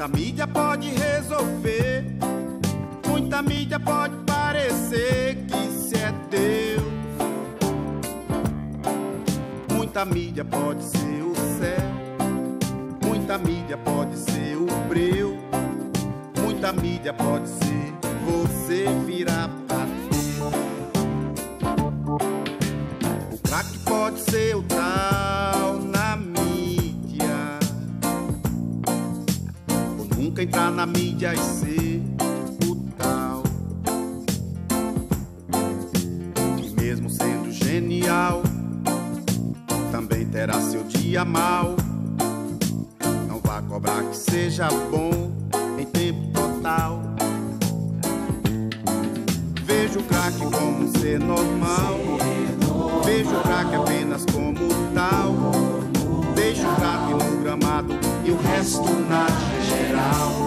Muita mídia pode resolver, muita mídia pode parecer que isso é Deus. Muita mídia pode ser o céu, muita mídia pode ser o breu, muita mídia pode ser você virar patê. O craque pode ser o tal na mídia, ou nunca entrar na mídia e ser o tal. E mesmo sendo genial, também terá seu dia mal. Não vá cobrar que seja bom em tempo total. Vejo o craque como um ser normal, vejo o craque apenas como tal. Deixo o craque no gramado e o resto na geral.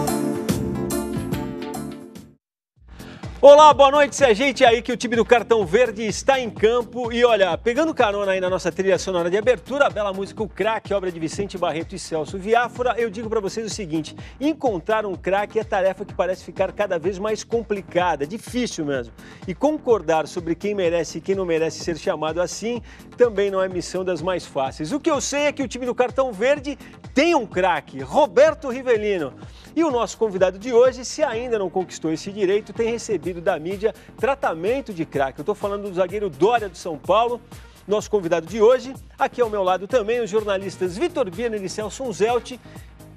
Olá, boa noite, se ajeite aí que o time do Cartão Verde está em campo. E olha, pegando carona aí na nossa trilha sonora de abertura, a bela música O Craque, obra de Vicente Barreto e Celso Viáfora, eu digo para vocês o seguinte: encontrar um craque é tarefa que parece ficar cada vez mais complicada, difícil mesmo. E concordar sobre quem merece e quem não merece ser chamado assim também não é missão das mais fáceis. O que eu sei é que o time do Cartão Verde tem um craque, Roberto Rivelino. E o nosso convidado de hoje, se ainda não conquistou esse direito, tem recebido da mídia tratamento de craque. Eu estou falando do zagueiro Dória do São Paulo, nosso convidado de hoje. Aqui ao meu lado também os jornalistas Vitor Birner e Celso Zelt,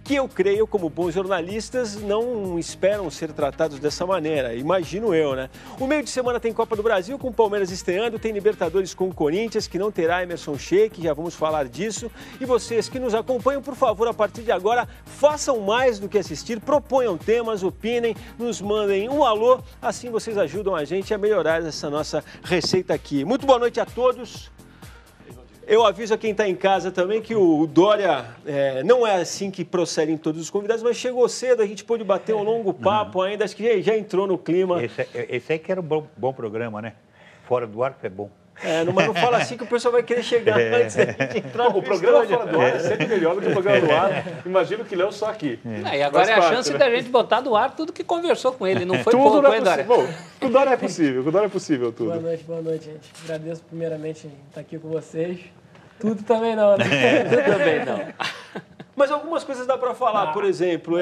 que eu creio, como bons jornalistas, não esperam ser tratados dessa maneira, imagino eu, né? O meio de semana tem Copa do Brasil com o Palmeiras estreando, tem Libertadores com o Corinthians, que não terá Emerson Sheik, já vamos falar disso. E vocês que nos acompanham, por favor, a partir de agora, façam mais do que assistir, proponham temas, opinem, nos mandem um alô, assim vocês ajudam a gente a melhorar essa nossa receita aqui. Muito boa noite a todos. Eu aviso a quem está em casa também que o Dória não é assim que procedem todos os convidados, mas chegou cedo, a gente pôde bater um longo papo ainda, acho que já entrou no clima. Esse aí que era um bom programa, né? Fora do ar é bom. Mas não fala assim que o pessoal vai querer chegar antes da gente entrar no O programa fora do ar é sempre melhor do que o programa do ar. Imagino que Léo só aqui. E agora é a chance da gente botar do ar tudo que conversou com ele. Não foi Tudo pouco, não é hein, Dória? possível. Com o Dória é possível, com o Dória é possível tudo. Boa noite, gente. Agradeço primeiramente estar aqui com vocês. Tudo também não, né? Tudo também não. Mas algumas coisas dá para falar, por exemplo,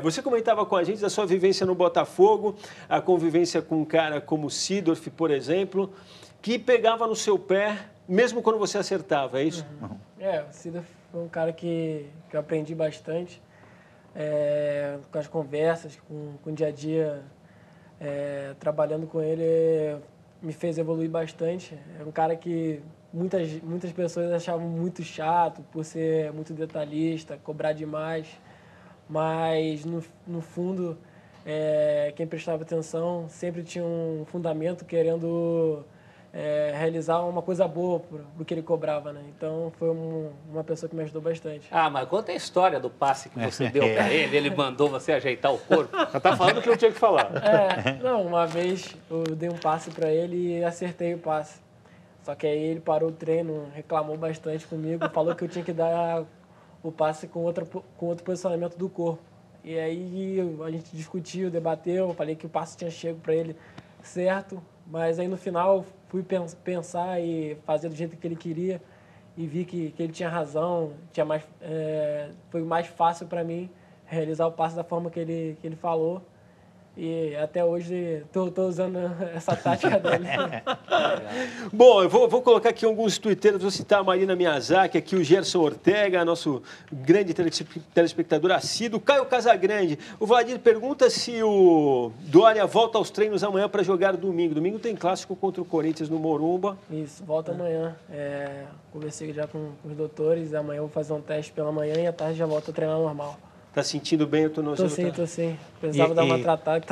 você comentava com a gente da sua vivência no Botafogo, a convivência com um cara como o Seedorf, por exemplo, que pegava no seu pé, mesmo quando você acertava, é isso? O Seedorf foi um cara que eu aprendi bastante, com as conversas, com o dia a dia, trabalhando com ele, me fez evoluir bastante. É um cara que muitas pessoas achavam muito chato por ser muito detalhista, cobrar demais, mas no fundo, quem prestava atenção sempre tinha um fundamento querendo realizar uma coisa boa pro que ele cobrava, né? Então foi uma pessoa que me ajudou bastante. Mas conta a história do passe que você deu para ele mandou você ajeitar o corpo. Já tá falando que eu tinha que falar. Uma vez eu dei um passe para ele e acertei o passe. Só que aí ele parou o treino, reclamou bastante comigo, falou que eu tinha que dar o passe com outro posicionamento do corpo. E aí a gente discutiu, debateu, falei que o passe tinha chego para ele certo, mas aí no final fui pensar e fazer do jeito que ele queria e vi que ele tinha razão, foi mais fácil para mim realizar o passe da forma que ele falou. E até hoje estou usando essa tática dele. Bom, eu vou colocar aqui alguns twitteiros, vou citar a Marina Miyazaki, aqui o Gerson Ortega, nosso grande telespectador assíduo, Caio Casagrande. O Vladir pergunta se o Dória volta aos treinos amanhã para jogar domingo. Domingo tem clássico contra o Corinthians no Morumba. Isso, volta amanhã. Conversei já com os doutores, amanhã eu vou fazer um teste pela manhã e à tarde já volto a treinar normal. Tá sentindo bem o tornozelo? Tô sim. Precisava dar uma tratada que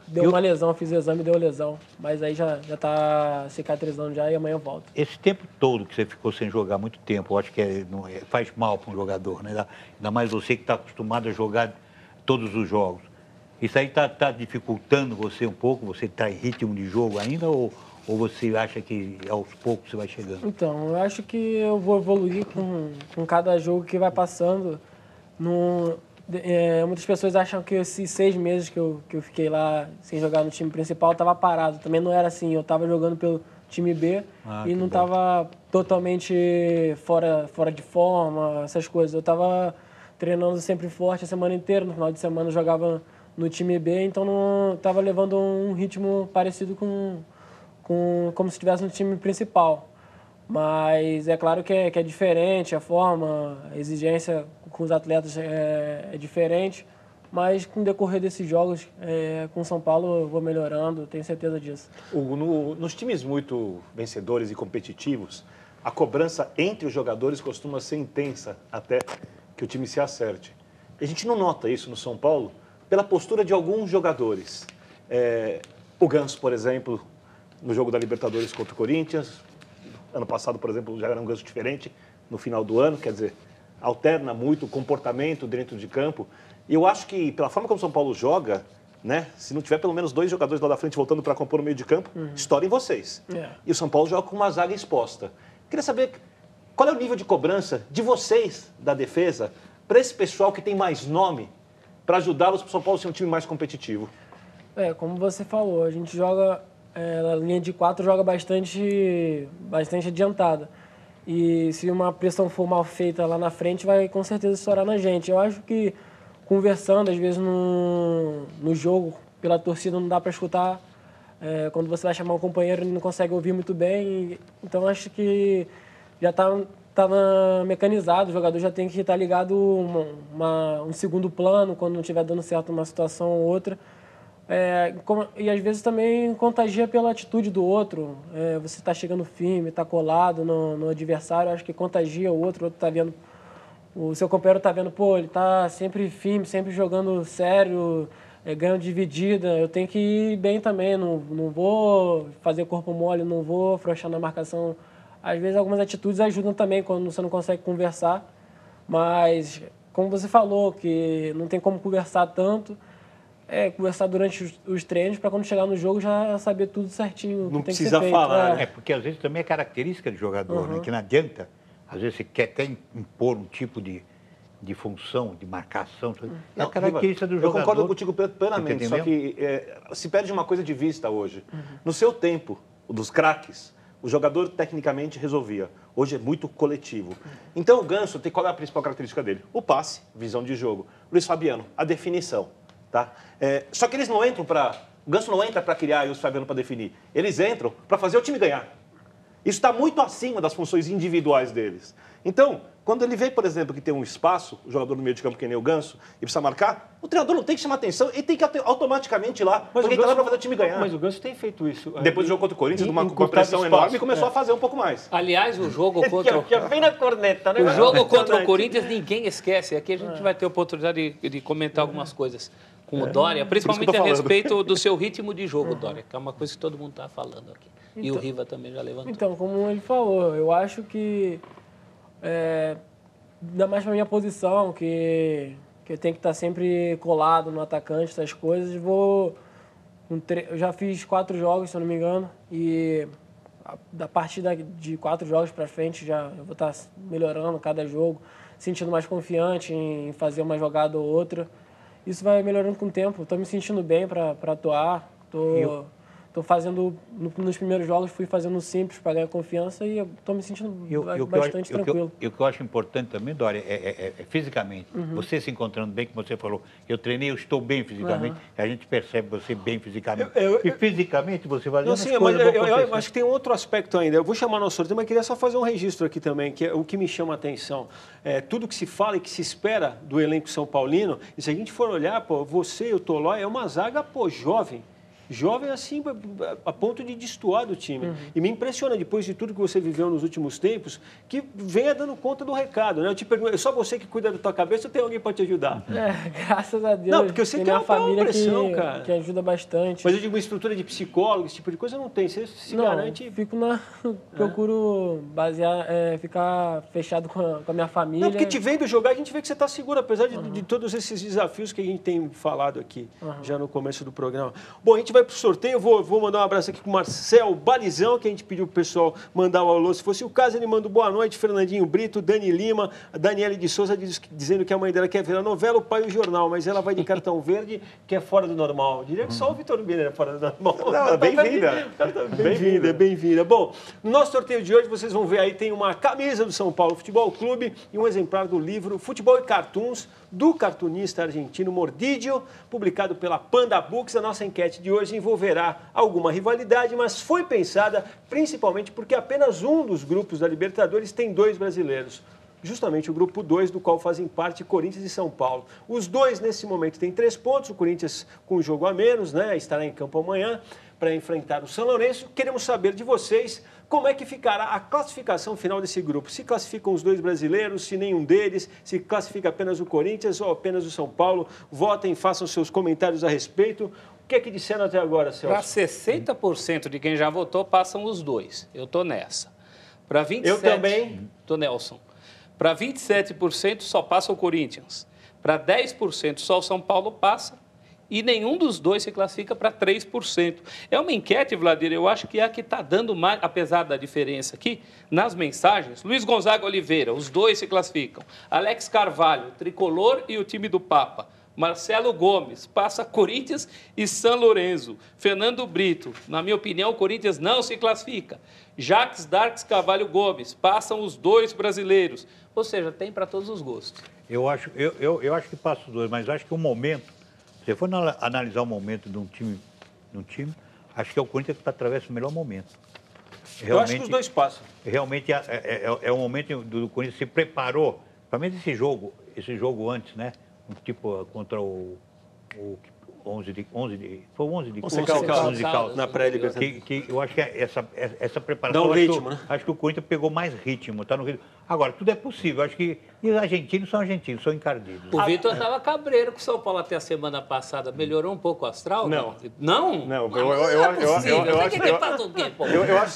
deu uma lesão, fiz o exame e deu lesão. Mas aí já tá cicatrizando já e amanhã eu volto. Esse tempo todo que você ficou sem jogar muito tempo, eu acho que faz mal para um jogador, né? Ainda mais você que está acostumado a jogar todos os jogos. Isso aí tá dificultando você um pouco? Você está em ritmo de jogo ainda ou você acha que aos poucos você vai chegando? Então, eu acho que eu vou evoluir com cada jogo que vai passando. muitas pessoas acham que esses 6 meses que eu fiquei lá sem jogar no time principal, eu estava parado. Também não era assim, eu estava jogando pelo time B e não estava totalmente fora de forma, essas coisas. Eu estava treinando sempre forte a semana inteira, no final de semana eu jogava no time B, então não estava levando um ritmo parecido com como se estivesse no time principal. Mas é claro que é diferente, a forma, a exigência com os atletas é diferente, mas com o decorrer desses jogos com São Paulo eu vou melhorando, tenho certeza disso. Hugo, nos times muito vencedores e competitivos, a cobrança entre os jogadores costuma ser intensa até que o time se acerte. A gente não nota isso no São Paulo pela postura de alguns jogadores. O Ganso, por exemplo, no jogo da Libertadores contra o Corinthians, ano passado, por exemplo, já era um Ganso diferente no final do ano, quer dizer, alterna muito o comportamento dentro de campo. E eu acho que, pela forma como o São Paulo joga, né, se não tiver pelo menos 2 jogadores lá da frente voltando para compor o meio de campo, estourem vocês. E o São Paulo joga com uma zaga exposta. Queria saber qual é o nível de cobrança de vocês, da defesa, para esse pessoal que tem mais nome, para ajudá-los para o São Paulo ser um time mais competitivo. Como você falou, a gente joga... na linha de 4 joga bastante adiantada. E se uma pressão for mal feita lá na frente, vai com certeza estourar na gente. Eu acho que conversando, às vezes no jogo, pela torcida, não dá para escutar. Quando você vai chamar um companheiro, ele não consegue ouvir muito bem. Então, acho que já está mecanizado. O jogador já tem que estar ligado um segundo plano, quando não estiver dando certo uma situação ou outra. E às vezes também contagia pela atitude do outro. Você está chegando firme, está colado no adversário, acho que contagia o outro está vendo, o seu companheiro está vendo, pô, ele está sempre firme, sempre jogando sério, ganhando dividida, eu tenho que ir bem também, não vou fazer corpo mole, não vou afrouxar na marcação. Às vezes algumas atitudes ajudam também quando você não consegue conversar, mas como você falou, que não tem como conversar tanto, conversar durante os treinos para quando chegar no jogo já saber tudo certinho. Não que precisa tem que ser falar, feito. É porque às vezes também é característica do jogador, né? Que não adianta, às vezes você quer até impor um tipo de função, de marcação. É a característica do jogador. Eu concordo contigo plenamente, Você só que se perde uma coisa de vista hoje. No seu tempo, o dos craques, o jogador tecnicamente resolvia. Hoje é muito coletivo. Então o Ganso, qual é a principal característica dele? O passe, visão de jogo. Luiz Fabiano, a definição. Tá? Só que eles não entram para... O Ganso não entra para criar e o Fabiano para definir. Eles entram para fazer o time ganhar. Isso está muito acima das funções individuais deles. Então, quando ele vê, por exemplo, que tem um espaço, o jogador no meio de campo que nem o Ganso, e precisa marcar, o treinador não tem que chamar atenção, ele tem que automaticamente ir lá, porque ele está lá para fazer o time ganhar. Mas o Ganso tem feito isso. Depois do jogo contra o Corinthians, com uma pressão enorme, começou a fazer um pouco mais. Aliás, o jogo contra Vem na corneta, né? o jogo contra o Corinthians ninguém esquece. Aqui a gente vai ter a oportunidade de comentar algumas coisas com o Dória, principalmente a respeito do seu ritmo de jogo, Dória, que é uma coisa que todo mundo está falando aqui. E o Riva também já levantou. Então, como ele falou, eu acho que, ainda mais para minha posição, que eu tenho que estar sempre colado no atacante, essas coisas, eu já fiz 4 jogos, se eu não me engano, e da partida de 4 jogos para frente, eu vou estar melhorando cada jogo, sentindo mais confiante em fazer uma jogada ou outra. Isso vai melhorando com o tempo. Estou me sentindo bem para atuar. Estou fazendo, nos primeiros jogos, fui fazendo simples para ganhar confiança e estou me sentindo bastante tranquilo. E o que eu acho importante também, Dória, é fisicamente. Você se encontrando bem, como você falou, eu treinei, eu estou bem fisicamente, a gente percebe você bem fisicamente. E fisicamente você vai mas eu acho que tem outro aspecto ainda. Eu vou chamar nosso sorteio, mas queria só fazer um registro aqui também, que é o que me chama a atenção. Tudo que se fala e que se espera do elenco São Paulino, e se a gente for olhar, você e o Tolói, é uma zaga, jovem. Jovem assim, a ponto de destoar do time. E me impressiona, depois de tudo que você viveu nos últimos tempos, que venha dando conta do recado, né? Eu te pergunto, é só você que cuida da tua cabeça ou tem alguém para te ajudar? Graças a Deus. Não, porque eu sei que é uma família pressão, cara. Que ajuda bastante. Mas eu digo, uma estrutura de psicólogo, esse tipo de coisa não tem. Você se garante... Procuro basear, ficar fechado com a minha família. Não, porque te vendo jogar, a gente vê que você está seguro, apesar de todos esses desafios que a gente tem falado aqui, já no começo do programa. Bom, a gente vai vai para o sorteio. Vou mandar um abraço aqui com o Marcel Balizão, que a gente pediu para o pessoal mandar o alô. Se fosse o caso, ele manda boa noite. Fernandinho Brito, Dani Lima, a Daniele de Souza dizendo que a mãe dela quer ver a novela, o pai o jornal, mas ela vai de cartão verde, que é fora do normal. Diria que só o Vitor Birner é fora do normal. Não, bem-vinda. Bem-vinda. Bom, no nosso sorteio de hoje, vocês vão ver aí, tem uma camisa do São Paulo Futebol Clube e um exemplar do livro Futebol e Cartoons, do cartunista argentino Mordídio, publicado pela Panda Books. A nossa enquete de hoje envolverá alguma rivalidade, mas foi pensada principalmente porque apenas um dos grupos da Libertadores tem 2 brasileiros. Justamente o grupo 2, do qual fazem parte Corinthians e São Paulo. Os dois, nesse momento, têm 3 pontos. O Corinthians com um jogo a menos, né? Estará em campo amanhã para enfrentar o São Lourenço. Queremos saber de vocês como é que ficará a classificação final desse grupo. Se classificam os 2 brasileiros, se nenhum deles, se classifica apenas o Corinthians ou apenas o São Paulo. Votem, façam seus comentários a respeito. O que é que disseram até agora, Celso? Para 60% de quem já votou, passam os 2. Eu estou nessa. Para 27%... Eu também. Tô Nelson. Para 27% só passa o Corinthians. Para 10% só o São Paulo passa. E nenhum dos 2 se classifica para 3%. É uma enquete, Vladir, eu acho que é a que está dando mais, apesar da diferença aqui, nas mensagens. Luiz Gonzaga Oliveira, os 2 se classificam. Alex Carvalho, Tricolor e o time do Papa. Marcelo Gomes, passa Corinthians e São Lourenço. Fernando Brito, na minha opinião, o Corinthians não se classifica. Jacques Darks Carvalho Gomes, passam os 2 brasileiros. Ou seja, tem para todos os gostos. Eu acho que passa os 2, mas acho que o momento, se for analisar o momento de um time, acho que é o Corinthians que atravessa o melhor momento. Realmente, eu acho que os 2 passam. Realmente é o momento do Corinthians se preparou, principalmente esse jogo antes, né? Tipo contra o 11 de Caldas, na pré-Libertadores. Que eu acho que essa preparação... Dá um ritmo, né? Acho que o Corinthians pegou mais ritmo, tá no ritmo. Agora, tudo é possível. Acho que os argentinos, são encardidos. O Vitor estava cabreiro com o São Paulo até a semana passada. Melhorou um pouco o astral? Não. Não? Não, eu acho o seguinte...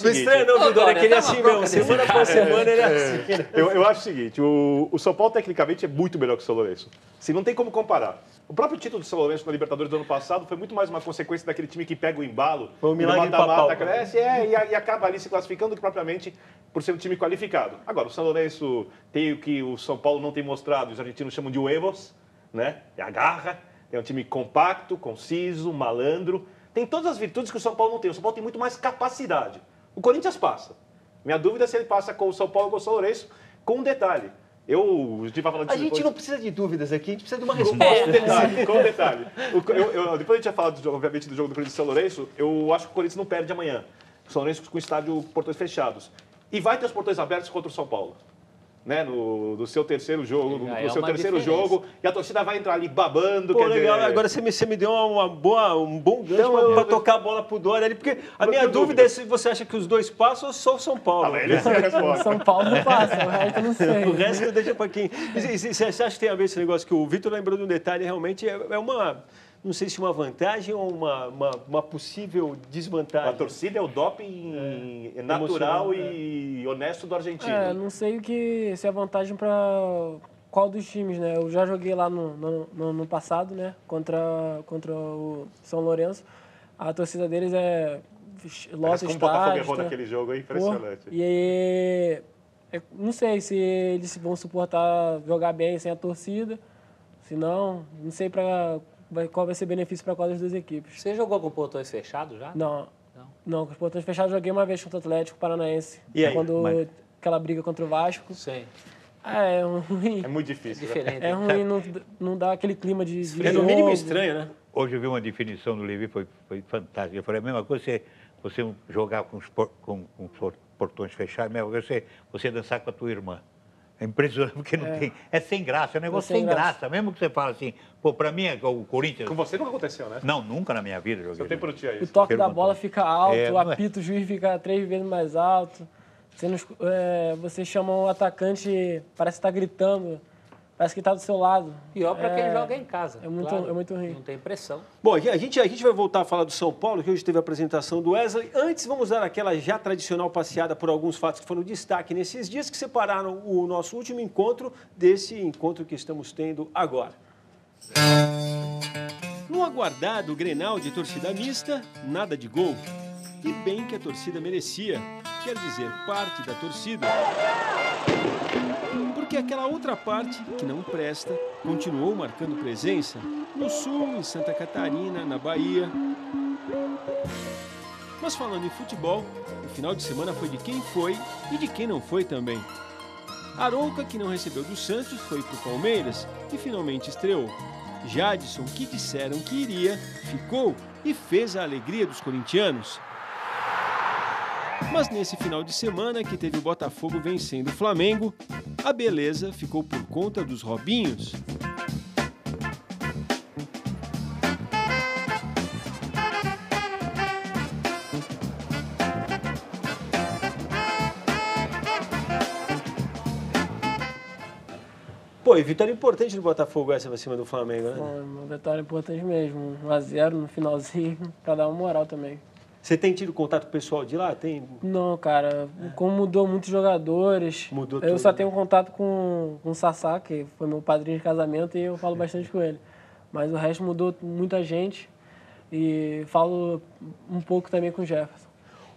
Não estranho não, Vitor, é que ele é assim mesmo. Semana após semana ele é assim. Eu acho o seguinte, o São Paulo tecnicamente é muito melhor que o São Lourenço. Assim, não tem como comparar. O próprio título do São Lourenço na Libertadores do ano passado foi muito mais uma consequência daquele time que pega o embalo, foi um milagre mata-mata, cresce e acaba ali se classificando do que propriamente por ser um time qualificado. Agora, o São Lourenço tem o que o São Paulo não tem mostrado, os argentinos chamam de huevos, né? É a garra, é um time compacto, conciso, malandro, tem todas as virtudes que o São Paulo não tem. O São Paulo tem muito mais capacidade. O Corinthians passa. Minha dúvida é se ele passa com o São Paulo ou com o São Lourenço, com um detalhe. A gente não precisa de dúvidas aqui, a gente precisa de uma resposta. Com um detalhe. Depois a gente vai falar, obviamente, do jogo do Corinthians e São Lourenço. Eu acho que o Corinthians não perde amanhã. O São Lourenço com o estádio portões fechados. E vai ter os portões abertos contra o São Paulo. Né? No seu terceiro jogo, e a torcida vai entrar ali babando. Pô, legal, agora você me deu um bom gancho para tocar a bola pro Dória ali, porque a minha dúvida é se você acha que os 2 passam ou só o São Paulo. O São Paulo não passa, o resto eu não sei. O resto deixa para quem. Você acha que tem a ver esse negócio que o Vitor lembrou de um detalhe, realmente é uma... Não sei se uma vantagem ou uma possível desvantagem. A torcida é o doping natural e honesto do argentino. Não sei se é vantagem para qual dos times, né? Eu já joguei lá no passado, né? Contra o São Lourenço. A torcida deles lota como o Botafogo errou naquele jogo, é impressionante. E aí, não sei se eles vão suportar jogar bem sem a torcida. Se não sei qual vai ser o benefício para qual das 2 equipes. Você jogou com portões fechados já? Não, com os portões fechados eu joguei uma vez contra o Atlético Paranaense. E aí? Aquela briga contra o Vasco. Sim. É ruim. É muito difícil. Diferente. É ruim, não dá aquele clima de é no mínimo estranho, né? Hoje eu vi uma definição do Levi, foi fantástica. Eu falei, a mesma coisa você jogar com portões fechados, a mesma coisa você dançar com a tua irmã. É impressionante, porque não tem. É sem graça, é um negócio sem graça. Mesmo que você fala assim, pô, pra mim, o Corinthians. Com você nunca aconteceu, né? Não, nunca na minha vida joguei. Seu tempo não tinha isso. O toque da bola fica alto, o apito, o juiz fica 3 vezes mais alto. Você chama um atacante, parece que tá gritando. Parece que tá do seu lado. Pior para quem joga em casa. É muito ruim. Não tem pressão. Bom, a gente vai voltar a falar do São Paulo, que hoje teve a apresentação do Wesley. Antes, vamos dar aquela já tradicional passeada por alguns fatos que foram destaque nesses dias, que separaram o nosso último encontro desse encontro que estamos tendo agora. No tão aguardado Grenal de torcida mista, nada de gol. E bem que a torcida merecia, quer dizer, parte da torcida. Porque aquela outra parte, que não presta, continuou marcando presença no Sul, em Santa Catarina, na Bahia. Mas falando em futebol, o final de semana foi de quem foi e de quem não foi também. Arouca, que não recebeu do Santos, foi pro Palmeiras e finalmente estreou. Jadson, que disseram que iria, ficou e fez a alegria dos corintianos. Mas nesse final de semana que teve o Botafogo vencendo o Flamengo, a beleza ficou por conta dos Robinhos. Pô, e vitória importante do Botafogo essa pra cima do Flamengo, né? Bom, uma vitória importante mesmo. 1-0 no finalzinho, pra dar uma moral também. Você tem tido contato pessoal de lá? Tem? Não, cara. Como mudou muitos jogadores, Mudou eu tudo, só né? tenho contato com o Sassá, que foi meu padrinho de casamento, e eu falo bastante com ele. Mas o resto mudou muita gente e falo um pouco também com o Jefferson.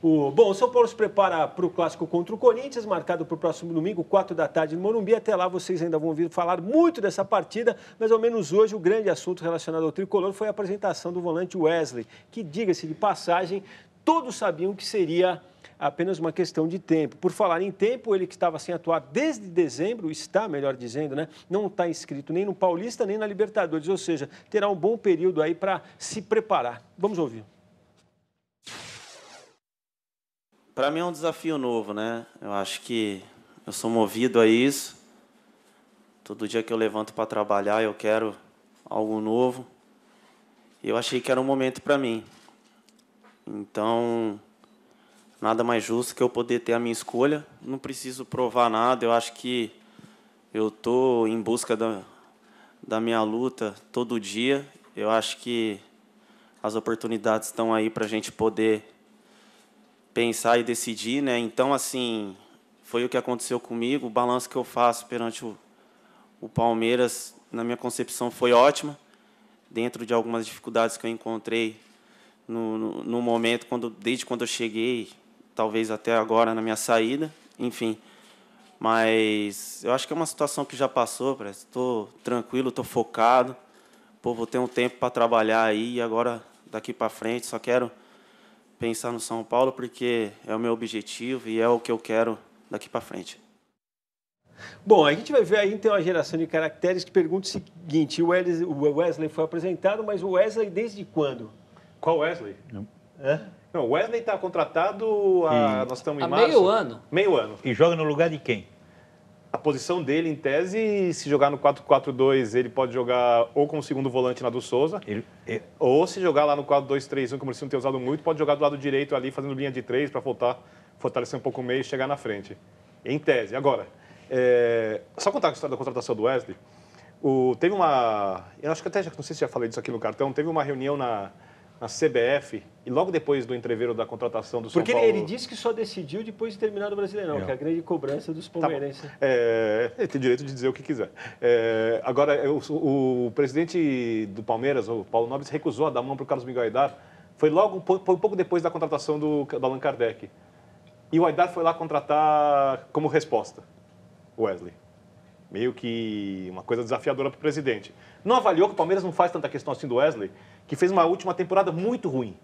Bom, o São Paulo se prepara para o clássico contra o Corinthians, marcado para o próximo domingo, 4 da tarde no Morumbi. Até lá vocês ainda vão ouvir falar muito dessa partida, mas ao menos hoje o grande assunto relacionado ao tricolor foi a apresentação do volante Wesley, que, diga-se de passagem, todos sabiam que seria apenas uma questão de tempo. Por falar em tempo, ele que estava sem atuar desde dezembro, está, melhor dizendo, né? Não está inscrito nem no Paulista, nem na Libertadores, ou seja, terá um bom período aí para se preparar. Vamos ouvir. Para mim é um desafio novo, né? Eu acho que eu sou movido a isso. Todo dia que eu levanto para trabalhar, eu quero algo novo. E eu achei que era um momento para mim. Então, nada mais justo que eu poder ter a minha escolha. Não preciso provar nada. Eu acho que eu estou em busca da minha luta todo dia. Eu acho que as oportunidades estão aí para a gente poder pensar e decidir, né? Então, assim, foi o que aconteceu comigo. O balanço que eu faço perante o Palmeiras, na minha concepção, foi ótima, dentro de algumas dificuldades que eu encontrei no momento, desde quando eu cheguei, talvez até agora na minha saída, enfim. Mas eu acho que é uma situação que já passou, estou tranquilo, estou focado, vou ter um tempo para trabalhar aí, e agora, daqui para frente, só quero pensar no São Paulo, porque é o meu objetivo e é o que eu quero daqui para frente. Bom, a gente vai ver aí, tem uma geração de caracteres que pergunta o seguinte: o Wesley foi apresentado, mas o Wesley desde quando? Qual Wesley? Não. Não, o Wesley está contratado nós estamos em Há março. meio ano. Meio ano. E joga no lugar de quem? A posição dele, em tese, se jogar no 4-4-2, ele pode jogar ou como segundo volante na do Souza, ou se jogar lá no 4-2-3-1, como eles não tem usado muito, pode jogar do lado direito ali, fazendo linha de 3 para fortalecer um pouco o meio e chegar na frente. Em tese. Agora, só contar a história da contratação do Wesley. Teve uma... Eu acho que até, não sei se já falei disso aqui no cartão, teve uma reunião na CBF, e logo depois do entreveiro da contratação do São Paulo... Porque ele disse que só decidiu depois de terminar o Brasileirão, que é a grande cobrança dos palmeirenses. Ele tem direito de dizer o que quiser. Agora, o presidente do Palmeiras, o Paulo Nobre, se recusou a dar mão para o Carlos Miguel Aidar. Foi logo um pouco depois da contratação do Allan Kardec. E o Aidar foi lá contratar como resposta o Wesley. Meio que uma coisa desafiadora para o presidente. Não avaliou que o Palmeiras não faz tanta questão assim do Wesley, que fez uma última temporada muito ruim.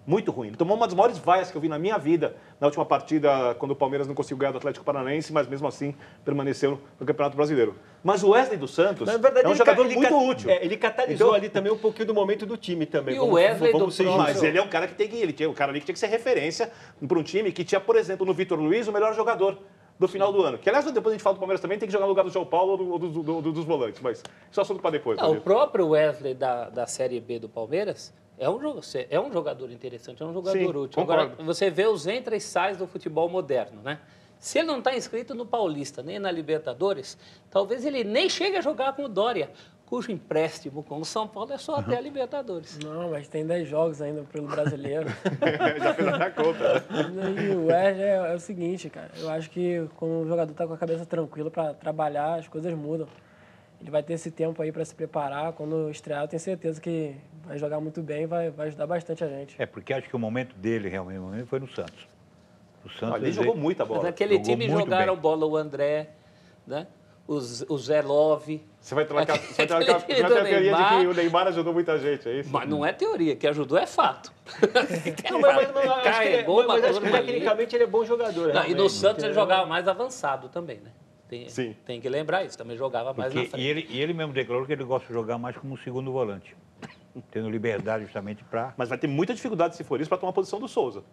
Muito ruim. Ele tomou uma das maiores vaias que eu vi na minha vida na última partida, quando o Palmeiras não conseguiu ganhar do Atlético Paranaense, mas mesmo assim permaneceu no Campeonato Brasileiro. Mas o Wesley dos Santos é um jogador muito útil. Ele catalisou ali também um pouquinho do momento do time também. E o Wesley do Mas ele é um cara que ele tinha um cara ali que tinha que ser referência para um time que tinha, por exemplo, no Vitor Luiz, o melhor jogador do final do ano. Que, aliás, depois a gente fala do Palmeiras também, tem que jogar no lugar do João Paulo ou dos volantes, mas isso é assunto para depois. Não, o próprio Wesley da Série B do Palmeiras é um jogador interessante, é um jogador útil. Concordo. Agora, você vê os entra e sais do futebol moderno, né? Se ele não está inscrito no Paulista, nem na Libertadores, talvez ele nem chegue a jogar com o Dória, cujo empréstimo com o São Paulo é só até a Libertadores. Não, mas tem 10 jogos ainda pelo brasileiro. Já fez até a conta. E o Wesley é o seguinte, cara. Eu acho que quando o jogador está com a cabeça tranquila para trabalhar, as coisas mudam. Ele vai ter esse tempo aí para se preparar. Quando estrear, eu tenho certeza que vai jogar muito bem, vai ajudar bastante a gente. Porque acho que o momento dele realmente foi no Santos. O Santos ele jogou muita bola. Naquele time jogaram bola o André, né? O Zé Love. Você vai ter a teoria de que o Neymar ajudou muita gente, é isso? Mas não é teoria, que ajudou é fato. Mas tecnicamente ele é bom jogador. Não, e no Santos ele jogava mais avançado também, né? Tem que lembrar isso, também jogava mais na frente. E ele mesmo declarou que ele gosta de jogar mais como segundo volante, tendo liberdade justamente para... Mas vai ter muita dificuldade, se for isso, para tomar a posição do Souza.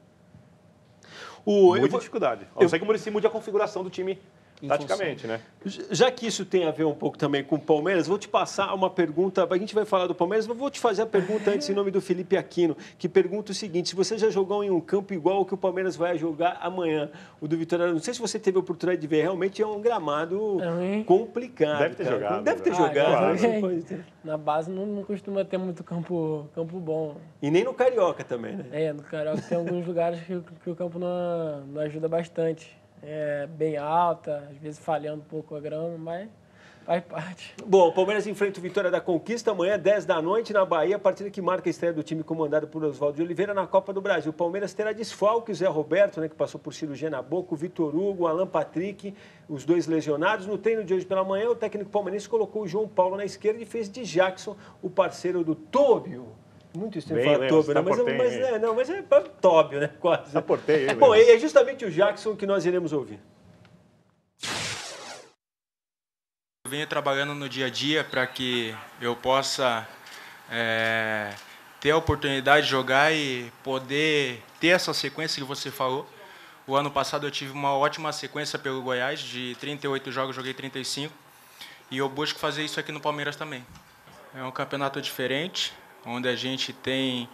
Muita dificuldade. Eu sei que o Muricy mude a configuração do time taticamente, né? Já que isso tem a ver um pouco também com o Palmeiras, vou te passar uma pergunta. A gente vai falar do Palmeiras, mas vou te fazer a pergunta antes em nome do Felipe Aquino, que pergunta o seguinte: se você já jogou em um campo igual ao que o Palmeiras vai jogar amanhã, o do Vitória, não sei se você teve a oportunidade de ver, realmente é um gramado complicado. Deve ter jogado. Deve ter jogado. Claro. Na base não costuma ter muito campo bom. E nem no Carioca também, né? No Carioca tem alguns lugares que o campo não ajuda bastante. É bem alta, às vezes falhando um pouco a grama, mas faz parte. Bom, o Palmeiras enfrenta o Vitória da Conquista amanhã, 10 da noite, na Bahia, a partida que marca a estreia do time comandado por Oswaldo de Oliveira na Copa do Brasil. O Palmeiras terá desfalque, o Zé Roberto, né, que passou por cirurgia na boca, o Vitor Hugo, o Alan Patrick, os dois lesionados. No treino de hoje pela manhã, o técnico palmeirense colocou o João Paulo na esquerda e fez de Jackson o parceiro do Tóbio. Muito estranho falar Tóbio, né? Mas é Tóbio, né? Quase. Bom, é justamente o Jackson que nós iremos ouvir. Eu venho trabalhando no dia a dia para que eu possa ter a oportunidade de jogar e poder ter essa sequência que você falou. O ano passado eu tive uma ótima sequência pelo Goiás, de 38 jogos, joguei 35. E eu busco fazer isso aqui no Palmeiras também. É um campeonato diferente, onde a gente tem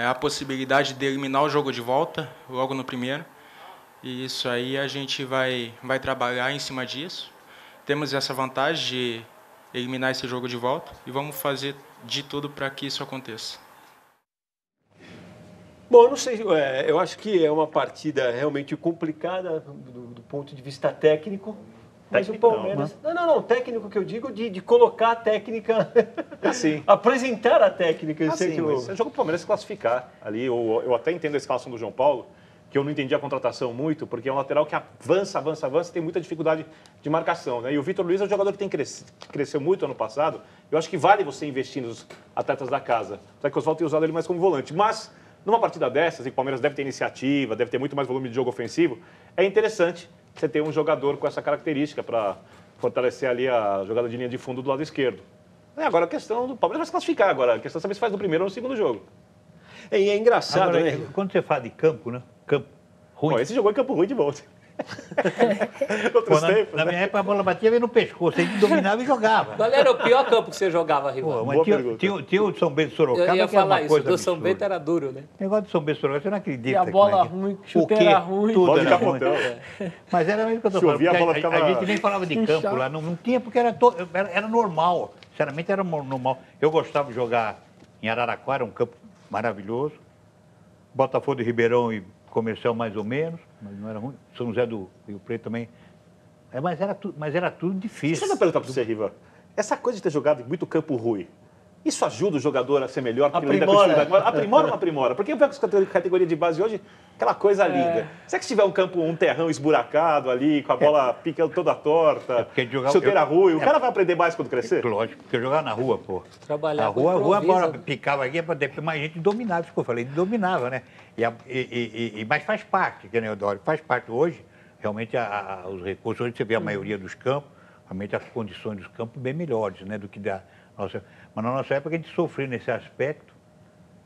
a possibilidade de eliminar o jogo de volta, logo no primeiro. E isso aí a gente vai trabalhar em cima disso. Temos essa vantagem de eliminar esse jogo de volta e vamos fazer de tudo para que isso aconteça. Bom, eu não sei, eu acho que é uma partida realmente complicada do ponto de vista técnico. Mas o Palmeiras... Não, técnico que eu digo de colocar a técnica... Assim. Apresentar a técnica. Mas é jogo pro Palmeiras se classificar ali. Eu até entendo a escalação do João Paulo, que eu não entendi a contratação muito, porque é um lateral que avança e tem muita dificuldade de marcação, né? E o Vitor Luiz é um jogador que cresceu muito ano passado. Eu acho que vale você investir nos atletas da casa. Só que o Oswaldo tem usado ele mais como volante. Mas, numa partida dessas, em que o Palmeiras deve ter iniciativa, deve ter muito mais volume de jogo ofensivo, é interessante você ter um jogador com essa característica para fortalecer ali a jogada de linha de fundo do lado esquerdo. Agora a questão do Palmeiras vai se classificar agora. A questão é saber se faz no primeiro ou no segundo jogo. É engraçado, agora, né? Quando você fala de campo, né? Campo ruim. Esse jogou em campo ruim de volta. Na minha época a bola batia no pescoço, a gente dominava e jogava. Qual era o pior campo que você jogava, Rival? Tinha o São Bento de Sorocaba. Eu ia falar isso, do São Bento era duro, né? O negócio do São Bento de Sorocaba, você não acredita. E a bola ruim, chuteira ruim. Tudo era ruim. Mas era mesmo que eu estou falando. A gente nem falava de campo lá, não tinha, porque era normal. Sinceramente era normal. Eu gostava de jogar em Araraquara, um campo maravilhoso. Botafogo de Ribeirão e Comercial mais ou menos, mas não era ruim. São José do Rio Preto também. Mas era tudo difícil. Deixa eu perguntar para você, Riva. Essa coisa de ter jogado em muito campo ruim, isso ajuda o jogador a ser melhor? Aprimora ou não aprimora? Porque eu vejo que a categoria de base hoje, aquela coisa liga. Será que se tiver um terrão esburacado ali, com a bola picando toda torta, chuteira ruim, o cara vai aprender mais quando crescer? Lógico, porque eu jogava na rua, pô. Trabalhar na rua a bola picava aqui, mas a gente dominava, isso que eu falei, dominava, né? Mas faz parte, que nem o Dório, faz parte hoje, realmente os recursos, hoje você vê a maioria dos campos, realmente as condições dos campos bem melhores, né, do que da nossa... Mas na nossa época a gente sofreu nesse aspecto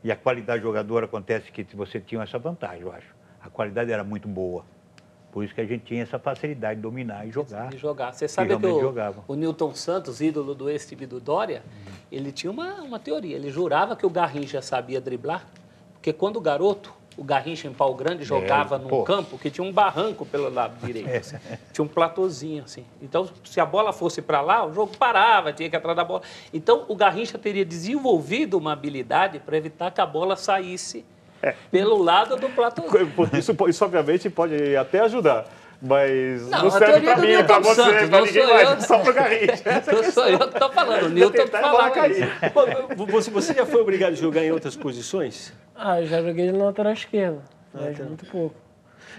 e a qualidade do jogador acontece que você tinha essa vantagem, eu acho. A qualidade era muito boa. Por isso que a gente tinha essa facilidade de dominar e jogar. Você sabe que o Newton Santos, ídolo do ex-time do Dória, ele tinha uma teoria. Ele jurava que o Garrincha sabia driblar, porque quando o Garrincha em Pau Grande jogava num campo que tinha um barranco pelo lado direito. Tinha um platôzinho, assim. Então, se a bola fosse para lá, o jogo parava, tinha que ir atrás da bola. Então, o Garrincha teria desenvolvido uma habilidade para evitar que a bola saísse pelo lado do platôzinho. Isso obviamente, pode até ajudar. Mas Não, não a serve teoria pra do mim, Newton pra você, Santos, pra não ninguém sou mais, eu. só pro Garrincha. Não sou eu que estou falando, o Newton que falava cair. Pô, você já foi obrigado a jogar em outras posições? Ah, eu já joguei na lateral esquerda, mas muito pouco.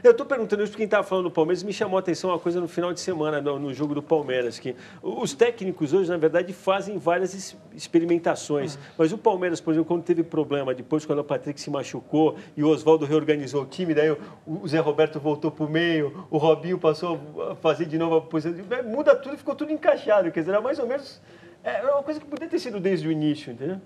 Eu estou perguntando isso porque quem estava falando do Palmeiras me chamou a atenção uma coisa no final de semana, no jogo do Palmeiras, que os técnicos hoje, na verdade, fazem várias experimentações. Mas o Palmeiras, por exemplo, quando teve problema, depois quando o Patrick se machucou e o Oswaldo reorganizou o time, daí o Zé Roberto voltou para o meio, o Robinho passou a fazer de novo a posição, muda tudo e ficou tudo encaixado. Quer dizer, era mais ou menos uma coisa que podia ter sido desde o início, entendeu?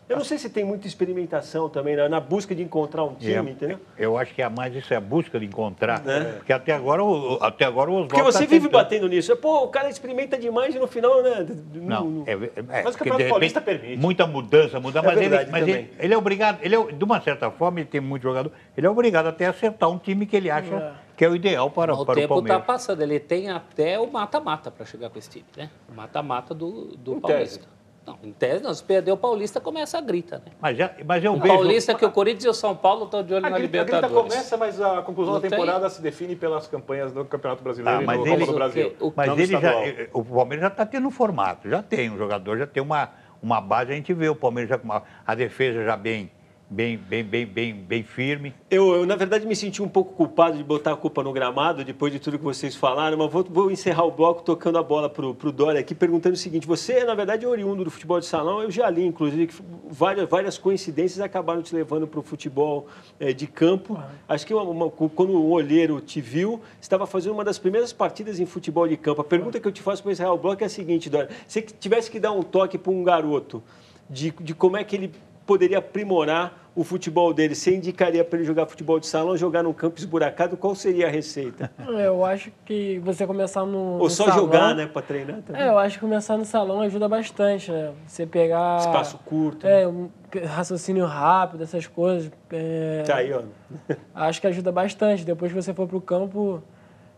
Eu não sei se tem muita experimentação também na busca de encontrar um time, entendeu? Eu acho que é mais isso, é a busca de encontrar. Porque até agora o Oswaldo Porque você tá vive tentando. batendo nisso. Pô, o cara experimenta demais e no final, né? Não, Mas o porque, Campeonato de repente, Paulista permite. muita mudança, mas, verdade mas também. ele é obrigado, de uma certa forma, ele tem muito jogador, ele é obrigado até a acertar um time que ele acha que é o ideal para O o tempo está Palmeiras. passando, ele tem até o mata-mata para chegar com esse time, né? O mata-mata do Paulista. Não, em tese não, se perder o Paulista, começa a grita, né? Mas eu O vejo... Paulista que o Corinthians e o São Paulo estão de olho na A grita Libertadores. começa, mas a conclusão Não da temporada se define pelas campanhas do Campeonato Brasileiro e mas do ele- Copa do Brasil. Mas não no ele já, estadual. o Palmeiras já está tendo um formato, já tem um jogador, já tem uma base, a gente vê o Palmeiras já com a defesa já bem firme. Eu, na verdade, me senti um pouco culpado de botar a culpa no gramado, depois de tudo que vocês falaram, mas vou encerrar o bloco tocando a bola pro Dória aqui, perguntando o seguinte: você, na verdade, é oriundo do futebol de salão, eu já li, inclusive, que várias coincidências acabaram te levando para o futebol de campo. Acho que quando o olheiro te viu, estava fazendo uma das primeiras partidas em futebol de campo. A pergunta que eu te faço para encerrar o bloco é a seguinte, Dória: se tivesse que dar um toque para um garoto de como é que ele poderia aprimorar o futebol dele, você indicaria para ele jogar futebol de salão, jogar num campo esburacado, qual seria a receita? Eu acho que você começar no Ou só salão, jogar, né, para treinar também? eu acho que começar no salão ajuda bastante, né? Você pegar... Espaço curto. Um raciocínio rápido, essas coisas. Tá aí, ó. Acho que ajuda bastante. Depois que você for pro campo,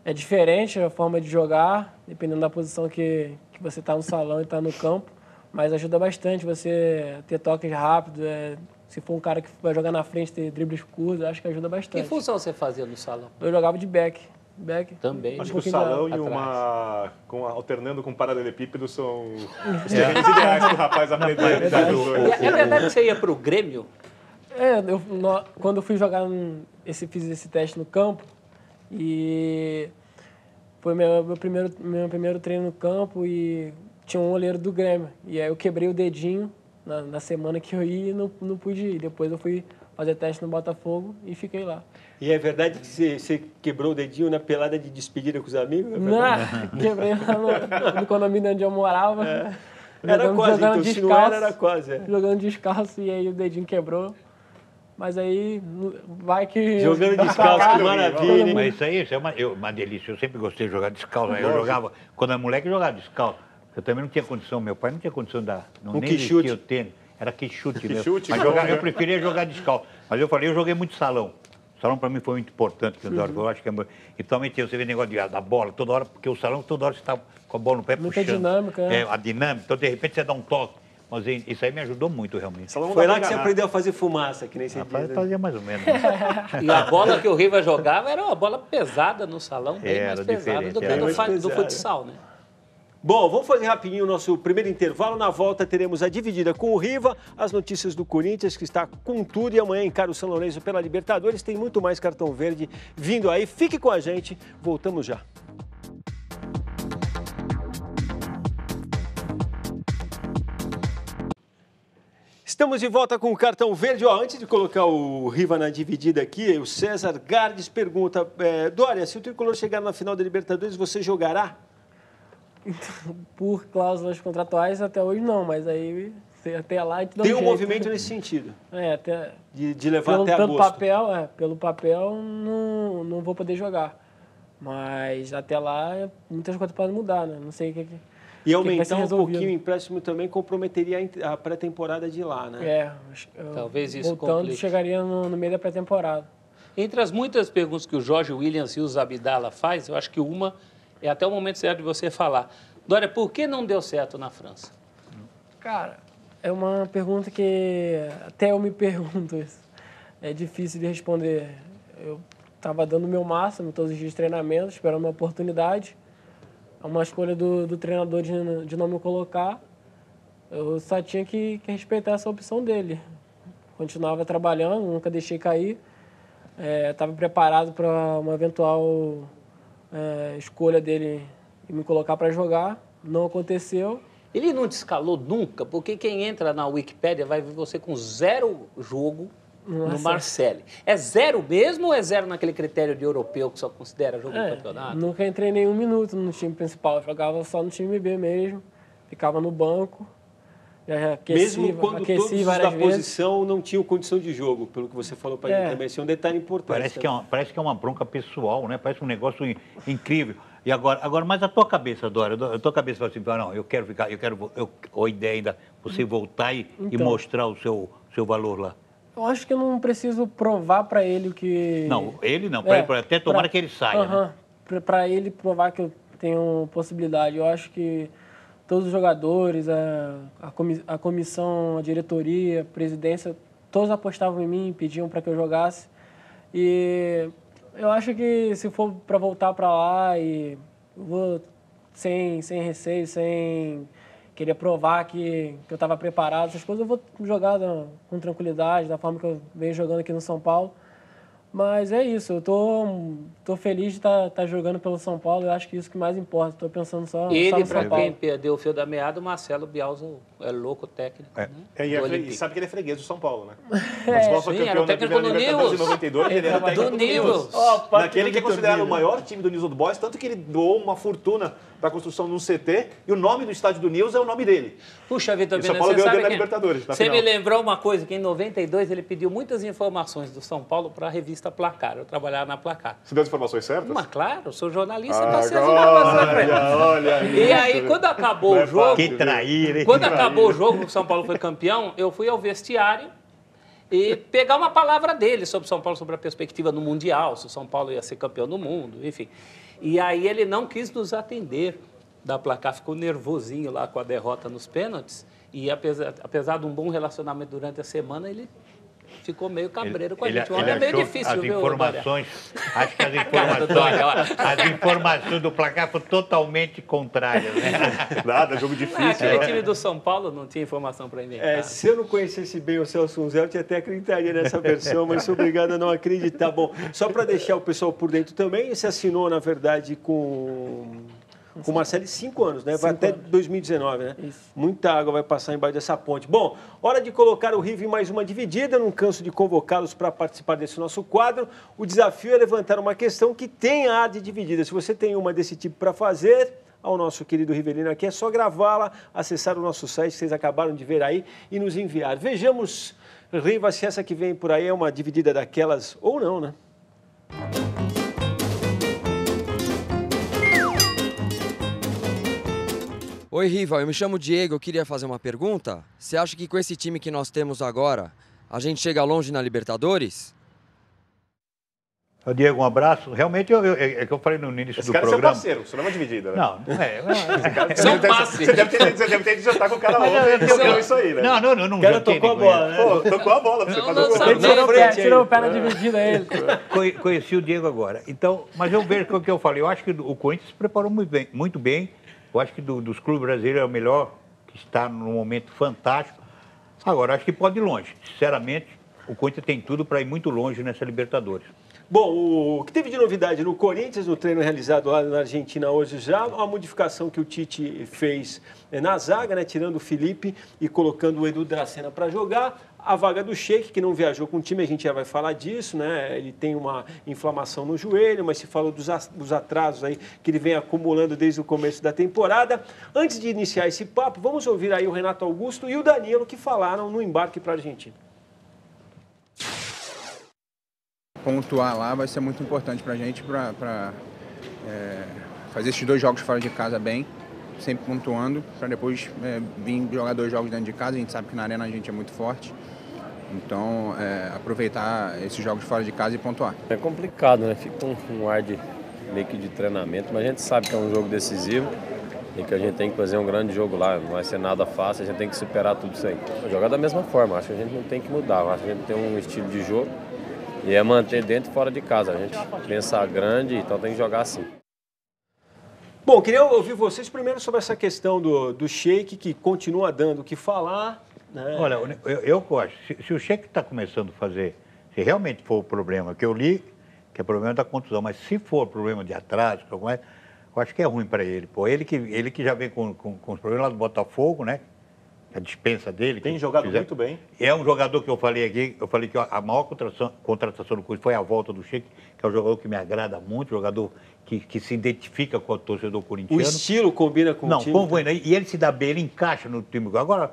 é diferente a forma de jogar, dependendo da posição que você tá no salão e tá no campo. Mas ajuda bastante você ter toques rápidos, se for um cara que vai jogar na frente, ter dribles curtos, acho que ajuda bastante. Que função você fazia no salão? Eu jogava de back. Também. Acho que o pouquinho salão e atrás. alternando com paralelepípedo são os terrenos ideais para o rapaz aprender. É verdade que você ia para o Grêmio? Quando eu fui jogar, fiz esse teste no campo, e foi meu primeiro treino no campo e tinha um olheiro do Grêmio. E aí eu quebrei o dedinho na semana que eu ia e não pude ir. Depois eu fui fazer teste no Botafogo e fiquei lá. E é verdade que você quebrou o dedinho na pelada de despedida com os amigos? É Não, quebrei lá no condomínio onde eu morava. Era quase, então, se não era quase. Jogando descalço e aí o dedinho quebrou. Mas aí vai que... Jogando descalço, que maravilha, hein? Mas isso aí é uma delícia. Eu sempre gostei de jogar descalço. Eu jogava, quando era moleque, eu jogava descalço. Eu também não tinha condição, meu pai não tinha condição nem existia o tênis. Era que chute mesmo. Mas eu preferia jogar descalço. Mas eu falei, eu joguei muito salão. O salão para mim foi muito importante, eu acho que e principalmente você vê negócio da bola, toda hora, porque o salão toda hora você está com a bola no pé puxando. Muita dinâmica, né? A dinâmica, então de repente você dá um toque. Mas isso aí me ajudou muito, realmente. Foi lá que você aprendeu a fazer fumaça, que nem você diz. Fazia mais ou menos. E a bola que o Riva jogava era uma bola pesada no salão, bem mais pesada do que do futsal, né? Bom, vamos fazer rapidinho o nosso primeiro intervalo. Na volta teremos a dividida com o Riva, as notícias do Corinthians, que está com tudo, e amanhã encara o São Lourenço pela Libertadores. Tem muito mais Cartão Verde vindo aí. Fique com a gente, voltamos já. Estamos de volta com o Cartão Verde. Antes de colocar o Riva na dividida aqui, o César Gardes pergunta: Dória, se o Tricolor chegar na final da Libertadores, você jogará? Por cláusulas contratuais, até hoje não, mas aí até lá a gente dá Tem um jeito. movimento nesse sentido. Até, de levar até agosto. Pelo papel, não vou poder jogar. Mas até lá, muitas coisas podem mudar, né? Não sei o que E aumentar um pouquinho o empréstimo também comprometeria a pré-temporada de lá, né? Talvez isso voltando, complique. chegaria no meio da pré-temporada. Entre as muitas perguntas que o Jorge Williams e o Zabidala faz, eu acho que uma é até o momento certo de você falar. Dória, por que não deu certo na França? Cara, é uma pergunta que até eu me pergunto isso. É difícil de responder. Eu estava dando o meu máximo todos os dias de treinamento, esperando uma oportunidade. É uma escolha do treinador de não me colocar. Eu só tinha que respeitar essa opção dele. Continuava trabalhando, nunca deixei cair. Estava preparado para uma eventual escolha dele e me colocar para jogar. Não aconteceu. Ele não te escalou nunca, porque quem entra na Wikipédia vai ver você com 0 jogo no Marseille. É 0 mesmo ou é 0 naquele critério de europeu que só considera jogo do campeonato? Nunca entrei nenhum minuto no time principal. Eu jogava só no time B mesmo. Ficava no banco. Mesmo quando todos da posição não tinham condição de jogo, pelo que você falou para ele também. Esse é um detalhe importante. Parece que é uma bronca pessoal, né? Parece um negócio incrível. E agora, mas a tua cabeça, Dória, a tua cabeça fala assim, não, eu quero ficar, a ideia ainda, você voltar e mostrar o seu valor lá. Eu acho que eu não preciso provar para ele o que... Não, ele não, até tomara que ele saia. Né? Para ele provar que eu tenho possibilidade. Eu acho que todos os jogadores, a comissão, a diretoria, a presidência, todos apostavam em mim, pediam para que eu jogasse. E eu acho que se for para voltar para lá, e eu vou sem receio, sem queria provar que eu estava preparado, essas coisas eu vou jogar com tranquilidade, da forma que eu venho jogando aqui no São Paulo. Mas é isso, eu tô feliz de estar jogando pelo São Paulo, eu acho que isso que mais importa, estou pensando só no São Paulo. Quem perdeu o fio da meada, o Marcelo Bielsa é louco técnico. Né? E sabe que ele é freguês do São Paulo, né? Sim, era o técnico do Nils. 92, ele era técnico do Nils. Naquele que é considerado o maior time do Nils Old Boys, tanto que ele doou uma fortuna para a construção de um CT, e o nome do estádio do Nils é o nome dele. Puxa, Vitor São Paulo ganhou a Libertadores. Você me lembrou uma coisa, que em 92 ele pediu muitas informações do São Paulo para a revista Placar. Eu trabalhava na Placar. Você deu as informações certas? Mas claro, eu sou jornalista, passei as informações para ele. Olha e aí, quando acabou o jogo... Que traíra, quando acabou o jogo, que o São Paulo foi campeão, eu fui ao vestiário e pegar uma palavra dele sobre o São Paulo, sobre a perspectiva no Mundial, se o São Paulo ia ser campeão do mundo, enfim. E aí ele não quis nos atender da Placar, ficou nervosinho lá com a derrota nos pênaltis, e apesar de um bom relacionamento durante a semana, ele ficou meio cabreiro com a gente. É meio difícil, viu, informações, acho que as informações do Placar foram totalmente contrárias, né? Nada, jogo difícil. Aquele time do São Paulo não tinha informação para inventar. Se eu não conhecesse bem o Celso Unzel, eu até acreditaria nessa versão, mas sou obrigado a não acreditar. Bom, só para deixar o pessoal por dentro também, você assinou, na verdade, com o Marcelo 5 anos, né? Vai até 2019, né? Isso. Muita água vai passar embaixo dessa ponte. Bom, hora de colocar o Riva em mais uma dividida. Não canso de convocá-los para participar desse nosso quadro. O desafio é levantar uma questão que tenha ar de dividida. Se você tem uma desse tipo para fazer, ao nosso querido Rivelino aqui, é só gravá-la, acessar o nosso site que vocês acabaram de ver aí e nos enviar. Vejamos, Riva, se essa que vem por aí é uma dividida daquelas ou não, né? Oi, Riva, eu me chamo Diego, eu queria fazer uma pergunta. Você acha que com esse time que nós temos agora, a gente chega longe na Libertadores? Diego, um abraço. Realmente, é que eu falei no início do programa... Esse cara é seu parceiro, isso não é uma dividida, né? Não é. São passes. Você deve ter de jantar com o cara ontem, isso aí, né? Não. O cara tocou a bola, né? Pô, tocou a bola, você faz o Ele tirou o pé na dividida, ele. Conheci o Diego agora. Então, mas eu vejo o que eu falei. Eu acho que o Corinthians se preparou muito bem. Eu acho que dos clubes brasileiros é o melhor, que está num momento fantástico. Agora, acho que pode ir longe. Sinceramente, o Corinthians tem tudo para ir muito longe nessa Libertadores. Bom, o que teve de novidade no Corinthians, no treino realizado lá na Argentina hoje já, a modificação que o Tite fez na zaga, né, tirando o Felipe e colocando o Edu Dracena para jogar. A vaga do Sheik, que não viajou com o time, a gente já vai falar disso, né? Ele tem uma inflamação no joelho, mas se falou dos atrasos aí que ele vem acumulando desde o começo da temporada. Antes de iniciar esse papo, vamos ouvir aí o Renato Augusto e o Danilo que falaram no embarque para a Argentina. Pontuar lá vai ser muito importante para a gente, para fazer esses 2 jogos fora de casa bem, sempre pontuando, para depois vir jogar 2 jogos dentro de casa. A gente sabe que na arena a gente é muito forte, então aproveitar esses jogos fora de casa e pontuar. É complicado, né? Fica um ar meio que de treinamento, mas a gente sabe que é um jogo decisivo e que a gente tem que fazer um grande jogo lá. Não vai ser nada fácil, a gente tem que superar tudo isso aí. Jogar da mesma forma, acho que a gente não tem que mudar, acho que a gente tem um estilo de jogo E é manter dentro e fora de casa. A gente pensar grande, então tem que jogar assim. Bom, queria ouvir vocês primeiro sobre essa questão do Sheik, que continua dando o que falar. Né? Olha, eu gosto. Se o Sheik está começando a fazer, se realmente for o problema que eu li, que é o problema da contusão, mas se for problema de atraso, eu acho que é ruim para ele. Pô, ele que já vem com os problemas lá do Botafogo, né? A dispensa dele. Tem jogado muito bem. É um jogador que eu falei aqui, que a maior contratação do clube foi a volta do Sheik, que é um jogador que me agrada muito, jogador que se identifica com o torcedor corintiano. O estilo combina com o time. Não, convém, e ele se dá bem, ele encaixa no time. Agora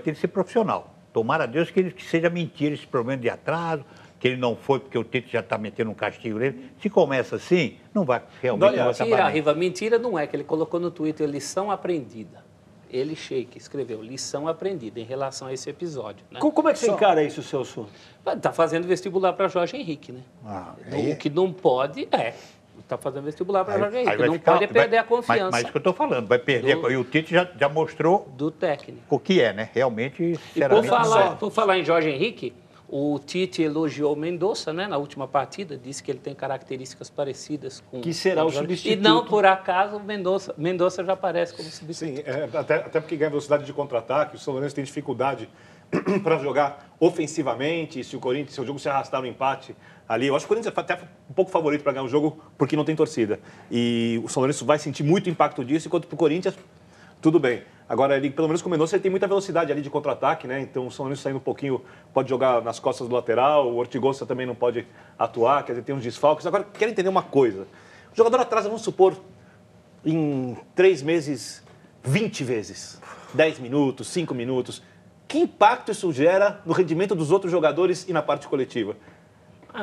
tem que ser profissional. Tomara a Deus que seja mentira esse problema de atraso, que ele não foi porque o Tite já está metendo um castigo nele. Se começa assim, não vai realmente... Mentira, Riva, mentira não é, que ele colocou no Twitter lição aprendida. Ele, Sheik, escreveu lição aprendida em relação a esse episódio. Né? Como é que você encara isso, Celso? Está fazendo vestibular para Jorge Henrique, né? O que não pode está fazendo vestibular para Jorge Henrique. Não pode perder a confiança. Mas isso que eu estou falando, vai perder. E o Tite já mostrou do técnico o que é, né? Realmente, sinceramente. Por falar em Jorge Henrique, o Tite elogiou o Mendonça, né, na última partida, disse que ele tem características parecidas com... Que será o substituto. E não, por acaso, o Mendonça já aparece como substituto. Sim, até porque ganha velocidade de contra-ataque, o São Lourenço tem dificuldade para jogar ofensivamente, se o jogo se arrastar no empate ali. Eu acho que o Corinthians é até um pouco favorito para ganhar o jogo porque não tem torcida. E o São Lourenço vai sentir muito impacto disso, enquanto para o Corinthians, tudo bem. Agora, ele, pelo menos com o Mendonça, ele tem muita velocidade ali de contra-ataque, né? Então, o São Lourenço saindo um pouquinho, pode jogar nas costas do lateral, o Ortigosa também não pode atuar, quer dizer, tem uns desfalques. Agora, quero entender uma coisa. O jogador atrasa, vamos supor, em 3 meses, 20 vezes. 10 minutos, 5 minutos. Que impacto isso gera no rendimento dos outros jogadores e na parte coletiva?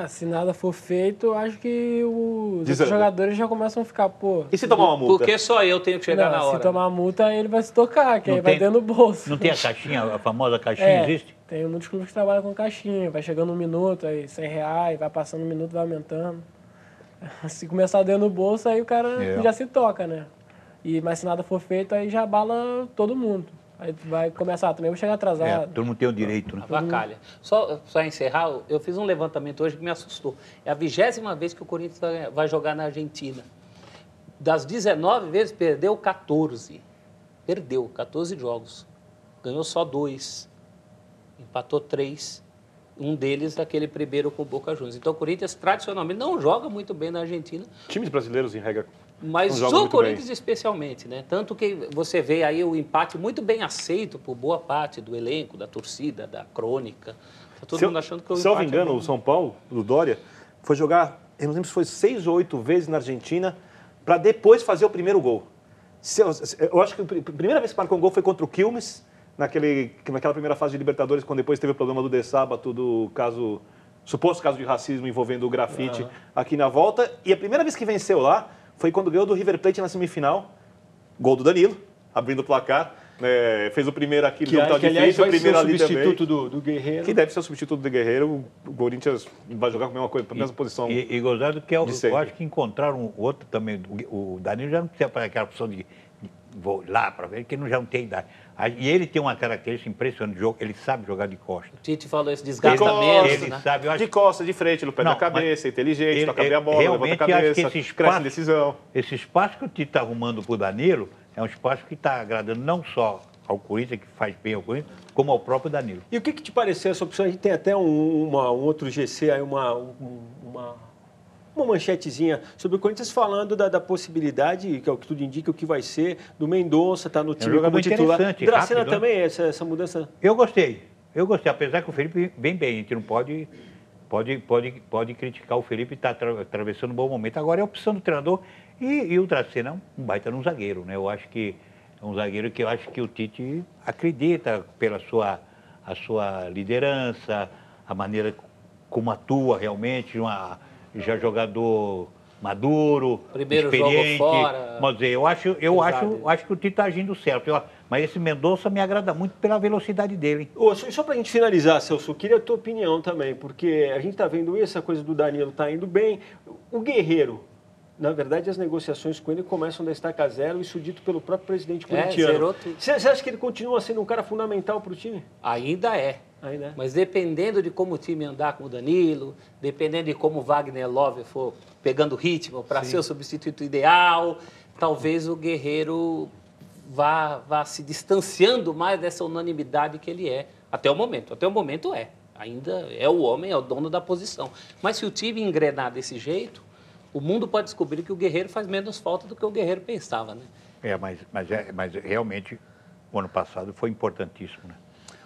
Se nada for feito, eu acho que os outros jogadores já começam a ficar, E se tomar uma multa? Porque só eu tenho que chegar na hora. Se tomar multa, ele vai se tocar, que aí vai dentro do bolso. Não tem a caixinha, a famosa caixinha, existe? Tem muitos clubes que trabalham com caixinha, vai chegando 1 minuto, aí R$100, vai passando 1 minuto, vai aumentando. Se começar dentro do bolso, aí o cara já se toca, né? Mas se nada for feito, aí já abala todo mundo. Aí vai começar, também vou chegar atrasado. Todo mundo tem o direito, né? Avacalha. Só encerrar, eu fiz um levantamento hoje que me assustou. É a 20ª vez que o Corinthians vai jogar na Argentina. Das 19 vezes, perdeu 14. Perdeu 14 jogos. Ganhou só 2. Empatou 3. Um deles, aquele primeiro com o Boca Juniors. Então, o Corinthians, tradicionalmente, não joga muito bem na Argentina. Times brasileiros, em regra, mas o Corinthians especialmente, né? Tanto que você vê aí o empate muito bem aceito por boa parte do elenco, da torcida, da crônica. Tá todo mundo achando que o empate... Se eu não me engano, o São Paulo, do Dória, foi jogar, eu não lembro se foi 6 ou 8 vezes na Argentina, para depois fazer o primeiro gol. Eu acho que a primeira vez que marcou um gol foi contra o Quilmes, naquela primeira fase de Libertadores, quando depois teve o problema do De Sábato, do suposto caso de racismo envolvendo o grafite aqui na volta. E a primeira vez que venceu lá foi quando ganhou do River Plate na semifinal. Gol do Danilo, abrindo o placar. Fez o primeiro aqui, que aliás vai ser o substituto do Guerreiro. Que deve ser o substituto do Guerreiro. O Corinthians vai jogar com a mesma posição. E gozado que eu acho que encontraram outro também. O Danilo já não precisa para aquela opção de vou lá para ver, que ele já não tem idade. E ele tem uma característica impressionante de jogo, ele sabe jogar de costas. O Tite falou isso, desgasta menos, ele né? Sabe, de costas, de frente, no pé da cabeça, inteligente, toca bem a bola, levanta a cabeça, cresce em decisão. Esse espaço que o Tite está arrumando para o Danilo é um espaço que está agradando não só ao Corinthians, que faz bem ao Corinthians, como ao próprio Danilo. E o que te pareceu essa opção? A gente tem até um outro GC, aí uma manchetezinha sobre o Corinthians falando da possibilidade, que é o que tudo indica, o que vai ser, do Mendonça, tá no time como titular. Dracena também, essa mudança? Eu gostei, apesar que o Felipe vem bem, a gente não pode criticar o Felipe, está atravessando um bom momento. Agora é a opção do treinador e o Dracena é um baita num zagueiro, né? Eu acho que é um zagueiro que eu acho que o Tite acredita pela a sua liderança, a maneira como atua realmente, já jogador maduro, primeiro experiente. Jogo fora. Mas eu acho que o Tite está agindo certo. Mas esse Mendonça me agrada muito pela velocidade dele. Só para a gente finalizar, Celso, eu queria a tua opinião também, porque a gente está vendo essa coisa do Danilo tá indo bem. O Guerreiro na verdade, as negociações com ele começam da estaca zero, isso dito pelo próprio presidente corintiano. Zerou tudo. Você acha que ele continua sendo um cara fundamental para o time? Ainda é. Mas dependendo de como o time andar com o Danilo, dependendo de como o Wagner Love for pegando ritmo para ser o substituto ideal, talvez o Guerreiro vá se distanciando mais dessa unanimidade que ele é. Até o momento é. Ainda é o homem, é o dono da posição. Mas se o time engrenar desse jeito, o mundo pode descobrir que o Guerreiro faz menos falta do que o Guerreiro pensava, né? Mas realmente, o ano passado foi importantíssimo, né?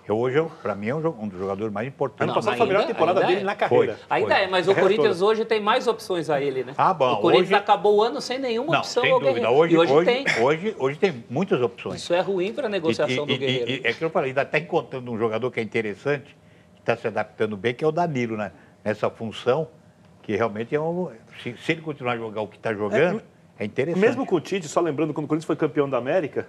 Hoje, para mim, é um dos jogadores mais importantes. Ano passado foi a melhor temporada dele na carreira. Ainda é, mas o Corinthians hoje tem mais opções a ele, né? Bom. O Corinthians acabou o ano sem nenhuma opção ao Guerreiro. Hoje tem muitas opções. Isso é ruim para a negociação do Guerreiro. É que eu falei, ainda está encontrando um jogador que é interessante, que está se adaptando bem, que é o Danilo, né? Nessa função, que realmente se ele continuar a jogar o que está jogando, é interessante. Mesmo com o Tite, só lembrando, quando o Corinthians foi campeão da América,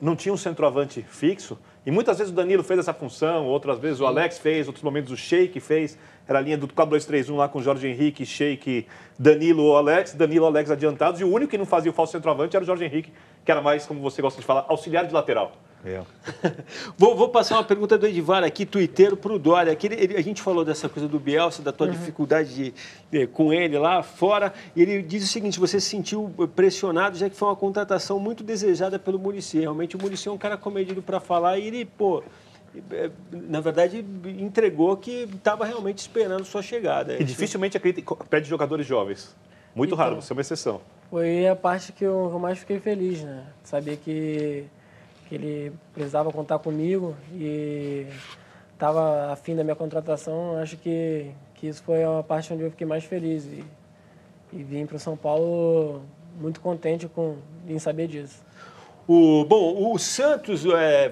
não tinha um centroavante fixo, e muitas vezes o Danilo fez essa função, outras vezes o Alex fez, outros momentos o Sheik fez, era a linha do 4-2-3-1 lá com o Jorge Henrique, Sheik, Danilo, Alex adiantados, e o único que não fazia o falso centroavante era o Jorge Henrique, que era mais, como você gosta de falar, auxiliar de lateral. Vou passar uma pergunta do Edivar aqui, tuiteiro, para o Dória. A gente falou dessa coisa do Bielsa, da tua dificuldade com ele lá fora, e ele diz o seguinte: você se sentiu pressionado, já que foi uma contratação muito desejada pelo Muricy. Realmente o Muricy é um cara comedido para falar, e ele, na verdade, entregou que estava realmente esperando sua chegada. E dificilmente pede jogadores jovens. Muito raro, você é uma exceção. Foi a parte que eu mais fiquei feliz, né? Saber que ele precisava contar comigo e estava afim da minha contratação. Acho que isso foi a parte onde eu fiquei mais feliz e vim para o São Paulo muito contente em saber disso. O Santos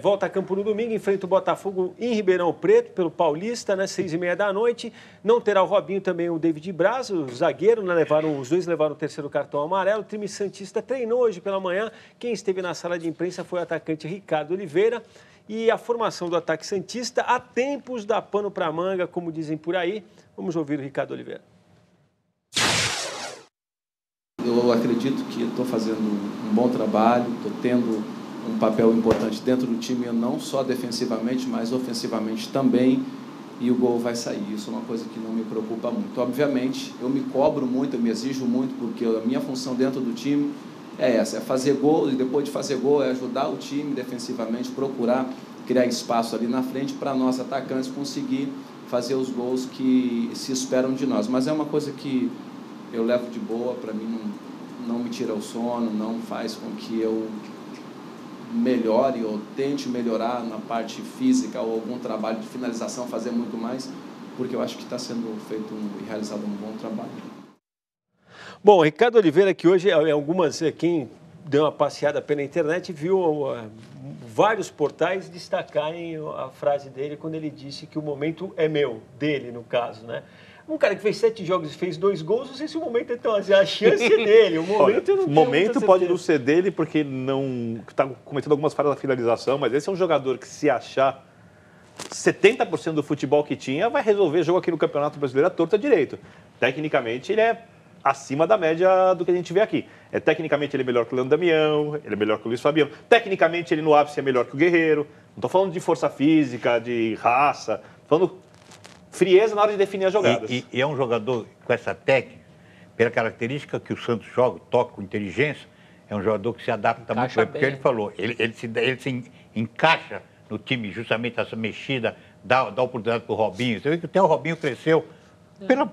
volta a campo no domingo, enfrenta o Botafogo em Ribeirão Preto, pelo Paulista, né, 6h30 da noite. Não terá o Robinho, também o David Braz, o zagueiro, né, os dois levaram o terceiro cartão amarelo. O time santista treinou hoje pela manhã. Quem esteve na sala de imprensa foi o atacante Ricardo Oliveira. E a formação do ataque santista, há tempos dá pano para manga, como dizem por aí. Vamos ouvir o Ricardo Oliveira. Eu acredito que estou fazendo um bom trabalho, estou tendo um papel importante dentro do time, não só defensivamente, mas ofensivamente também, e o gol vai sair. Isso é uma coisa que não me preocupa muito. Obviamente, eu me cobro muito, eu me exijo muito, porque a minha função dentro do time é essa, é fazer gol, e depois de fazer gol é ajudar o time defensivamente, procurar criar espaço ali na frente para nós atacantes conseguir fazer os gols que se esperam de nós. Mas é uma coisa que eu levo de boa, para mim não me tira o sono, não faz com que eu melhore ou tente melhorar na parte física ou algum trabalho de finalização, fazer muito mais, porque eu acho que está sendo feito e realizado um bom trabalho. Bom, Ricardo Oliveira, que hoje quem deu uma passeada pela internet viu vários portais destacarem a frase dele quando ele disse que o momento é meu, dele no caso, né? Um cara que fez 7 jogos e fez 2 gols, não sei se o momento é tão assim, a chance é dele. O momento eu não tenho momento pode não ser dele, porque não está cometendo algumas falhas na finalização, mas esse é um jogador que, se achar 70% do futebol que tinha, vai resolver jogo aqui no Campeonato Brasileiro à torta direito. Tecnicamente, ele é acima da média do que a gente vê aqui. Tecnicamente, ele é melhor que o Leandro Damião, ele é melhor que o Luiz Fabiano. Tecnicamente, ele no ápice é melhor que o Guerreiro. Não estou falando de força física, de raça, estou falando frieza na hora de definir as jogadas. E é um jogador com essa técnica, pela característica que o Santos joga, toca com inteligência, é um jogador que se adapta muito bem, porque ele falou, ele se encaixa no time, justamente essa mexida, dá oportunidade para o Robinho. Você vê que até o Robinho cresceu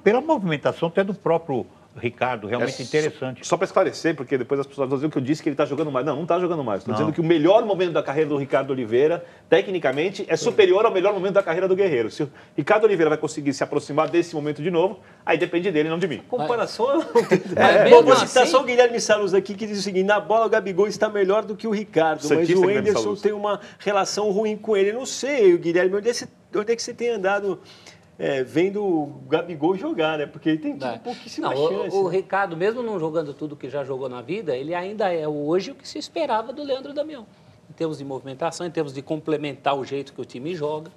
pela movimentação até do próprio Ricardo, realmente interessante. Só para esclarecer, porque depois as pessoas vão dizer que eu disse que ele está jogando mais. Não está jogando mais. Estou dizendo que o melhor momento da carreira do Ricardo Oliveira, tecnicamente, é superior ao melhor momento da carreira do Guerreiro. Se o Ricardo Oliveira vai conseguir se aproximar desse momento de novo, aí depende dele, não de mim. Comparação... Vou citar só o Guilherme Salus aqui, que diz o seguinte: na bola o Gabigol está melhor do que o Ricardo, mas o Anderson tem uma relação ruim com ele. Eu não sei, Guilherme, onde é que você tem andado... vendo o Gabigol jogar, né? Porque ele tem pouquíssima chance. O Ricardo, mesmo não jogando tudo que já jogou na vida, ele ainda é hoje o que se esperava do Leandro Damião. Em termos de movimentação, em termos de complementar o jeito que o time joga.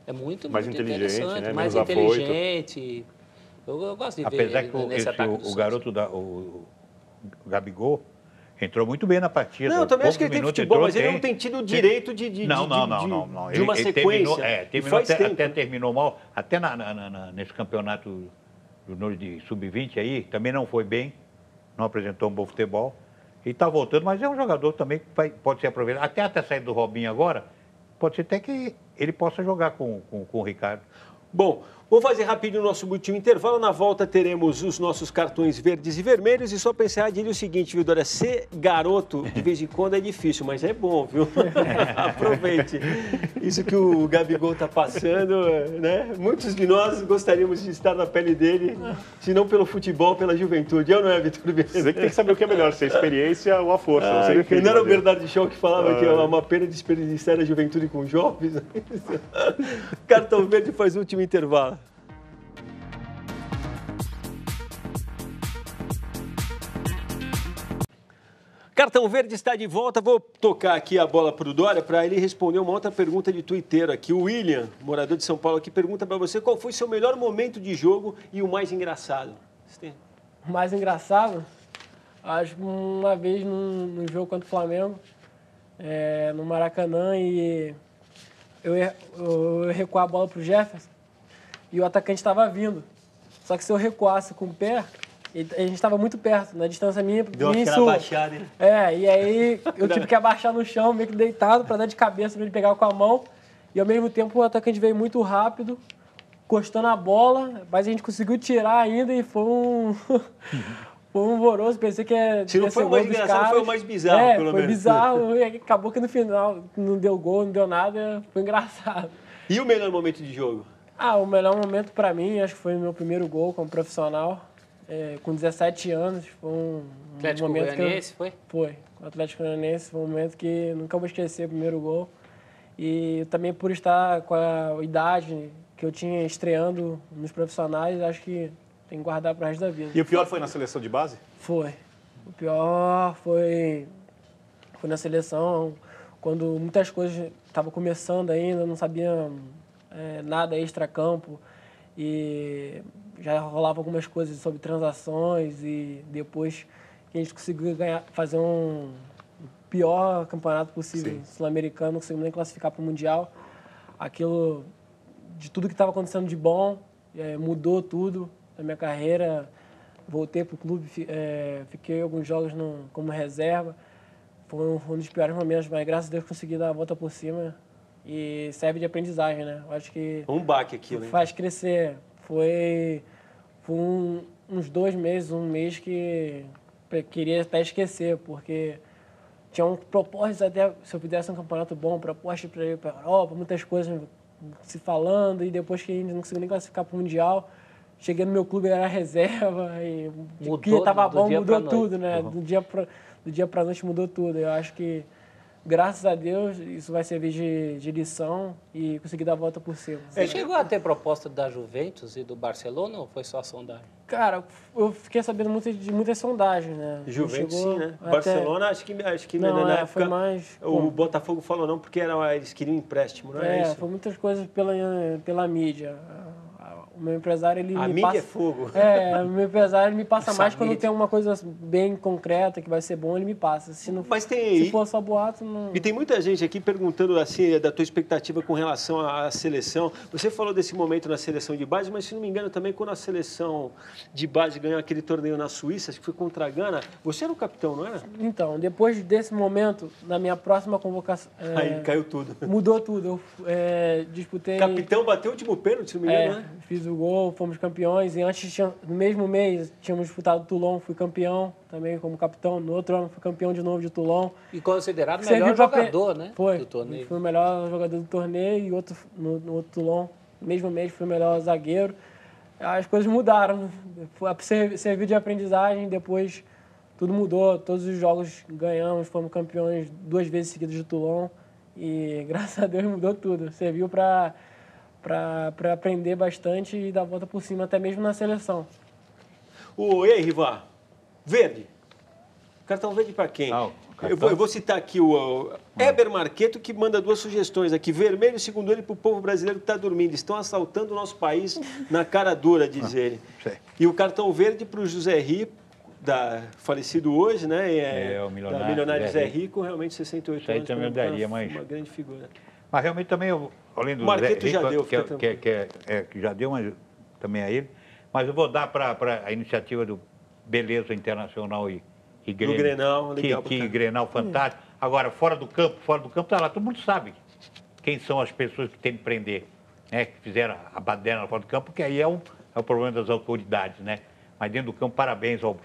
É muito mais muito inteligente, interessante, né? mais inteligente. Eu gosto de ver Apesar ele que nesse ataque do o Santos. garoto, o Gabigol, entrou muito bem na partida. Não, eu também acho que ele tem futebol, mas ele não tem tido o direito de não. de uma sequência. Terminou até terminou mal. Até nesse campeonato de sub-20 aí, também não foi bem, não apresentou um bom futebol. E está voltando, mas é um jogador também que pode ser aproveitado. Até a saída do Robinho agora, pode ser até que ele possa jogar com o Ricardo. Bom, vamos fazer rapidinho o nosso último intervalo. Na volta teremos os nossos cartões verdes e vermelhos. E só para encerrar, diria o seguinte, viu, Dória? Ser garoto, de vez em quando, é difícil, mas é bom, viu? Aproveite. Isso que o Gabigol está passando, né? Muitos de nós gostaríamos de estar na pele dele, se não pelo futebol, pela juventude. Eu não é, Vitor Beleza? Você que tem que saber o que é melhor, se é a experiência ou a força. Não era o Bernardo Shaw que falava que é uma pena desperdiçar a juventude com jovens? Cartão verde faz o último intervalo. Cartão Verde está de volta. Vou tocar aqui a bola para o Dória para ele responder uma outra pergunta de tuiteiro aqui. O William, morador de São Paulo, aqui pergunta para você qual foi seu melhor momento de jogo e o mais engraçado. O mais engraçado? Acho que uma vez num jogo contra o Flamengo, no Maracanã, e eu recuar a bola para o Jefferson e o atacante estava vindo. Só que se eu recuasse com o pé, a gente estava muito perto, na distância minha e sua. Baixada, hein? E aí eu tive que abaixar no chão, meio que deitado, para dar de cabeça para ele pegar com a mão. E ao mesmo tempo o atacante veio muito rápido, encostando a bola, mas a gente conseguiu tirar ainda e foi um horroroso. Pensei que ia se não foi o mais engraçado, foi o mais bizarro, pelo menos. Foi bizarro, e acabou que no final não deu gol, não deu nada, foi engraçado. E o melhor momento de jogo? O melhor momento para mim, acho que foi o meu primeiro gol como profissional. Com 17 anos, foi um Atlético momento Goianiense, foi? Foi. O Atlético Goianiense foi um momento que nunca vou esquecer, o primeiro gol. E também por estar com a idade que eu tinha estreando nos profissionais, acho que tem que guardar para o resto da vida. E o pior foi na seleção de base? Foi. O pior foi na seleção, quando muitas coisas estavam começando ainda, não sabia nada extra-campo. E já rolava algumas coisas sobre transações e depois que a gente conseguiu fazer um pior campeonato possível sul-americano, não conseguimos nem classificar para o Mundial. Aquilo, de tudo que estava acontecendo de bom, mudou tudo na minha carreira. Voltei para o clube, fiquei alguns jogos como reserva. Foi um dos piores momentos, mas graças a Deus consegui dar a volta por cima. E serve de aprendizagem, né? Eu acho que um baque aquilo, hein? Faz crescer. Foi uns 2 meses, um mês que eu queria até esquecer, porque tinha um propósito até, se eu fizesse um campeonato bom, proposta para ir para a Europa, muitas coisas se falando, e depois que a gente não conseguiu nem classificar para o Mundial, cheguei no meu clube, era reserva, e o que estava bom mudou tudo, né? Do dia para noite mudou tudo. Eu acho que graças a Deus, isso vai servir de lição e conseguir dar a volta por cima. Você chegou a ter proposta da Juventus e do Barcelona ou foi só sondagem? Cara, eu fiquei sabendo de muitas sondagens, né? Juventus sim, né? Barcelona, acho que não, na época foi mais... o Botafogo falou não, porque eles queriam empréstimo, não é isso? Foi muitas coisas pela mídia. O meu empresário, ele a me mídia passa... é fogo. O meu empresário, ele me passa mais quando tem uma coisa bem concreta, que vai ser bom, ele me passa. Se for só boato, não... E tem muita gente aqui perguntando assim, da tua expectativa com relação à seleção. Você falou desse momento na seleção de base, mas se não me engano também quando a seleção de base ganhou aquele torneio na Suíça, acho que foi contra a Gana, você era o capitão, não era? Então, depois desse momento, na minha próxima convocação... Aí caiu tudo. Mudou tudo. Eu disputei... Capitão bateu o último pênalti, se não me engano, né? Fiz o gol, fomos campeões, e antes, no mesmo mês, tínhamos disputado Toulon, fui campeão também como capitão, no outro ano fui campeão de novo de Toulon. E considerado o melhor jogador, né? Do torneio. Fui o melhor jogador do torneio, e outro, no outro Toulon, no mesmo mês, fui o melhor zagueiro. As coisas mudaram, serviu de aprendizagem, depois tudo mudou, todos os jogos ganhamos, fomos campeões 2 vezes seguidas de Toulon, e graças a Deus mudou tudo, serviu para aprender bastante e dar a volta por cima, até mesmo na seleção. E aí, Rivar? Verde. Cartão verde para quem? Eu vou citar aqui o Heber Marqueto, que manda 2 sugestões aqui. Vermelho, segundo ele, para o povo brasileiro que está dormindo. Estão assaltando o nosso país na cara dura, diz ele. E o cartão verde para o José Rico, falecido hoje, né? O milionário, milionário Zé Rico, realmente 68 anos. Isso aí também daria, mas... Uma grande figura. Mas realmente também, além do Marqueto Zé Rico, já deu, que já deu, mas também a ele. Mas eu vou dar para a iniciativa do Beleza Internacional e Grêmio. Do Grenal, legal. Que Grenal fantástico. Agora, fora do campo tá lá, todo mundo sabe quem são as pessoas que tem que prender, né? Que fizeram a baderna fora do campo, porque aí é o problema das autoridades, né? Mas dentro do campo, parabéns ao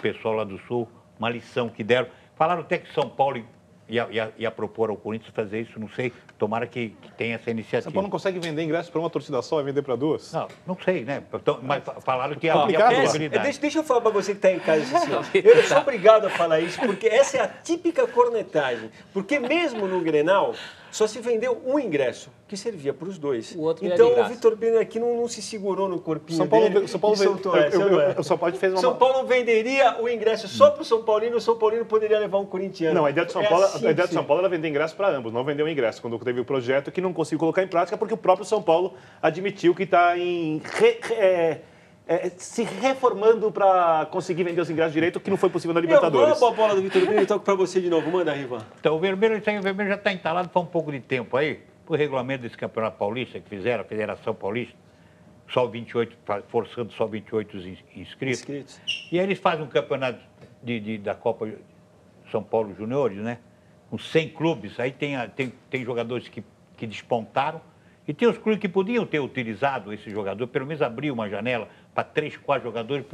pessoal lá do Sul, uma lição que deram. Falaram até que São Paulo ia propor ao Corinthians fazer isso, não sei, tomara que tenha essa iniciativa. São Paulo não consegue vender ingresso para uma torcida só e vender para 2? Não sei, né? Então, mas falaram que havia possibilidade. Deixa eu falar para você que está em casa, eu sou obrigado a falar isso, porque essa é a típica cornetagem. Porque mesmo no Grenal, só se vendeu um ingresso, que servia para os dois. Então o Vitor Brenner aqui não se segurou no corpinho dele e soltou essa. São Paulo venderia o ingresso só para o São Paulino, o São Paulino poderia levar um corintiano. Não, a ideia de São Paulo era vender ingresso para ambos, não vender o ingresso. Quando teve o projeto que não conseguiu colocar em prática, porque o próprio São Paulo admitiu que está se reformando para conseguir vender os ingressos direito, que não foi possível na Libertadores. Eu roubo a bola do Vitor Brenner e toco para você de novo. Manda, Rivan. Então, o Vermelho já está entalado faz um pouco de tempo aí, o regulamento desse Campeonato Paulista que fizeram, a Federação Paulista, só 28, forçando só 28 inscritos. E aí eles fazem um campeonato da Copa São Paulo Juniores, né? Com 100 clubes, aí tem jogadores que despontaram, e tem os clubes que podiam ter utilizado esse jogador, pelo menos abrir uma janela para 3, 4 jogadores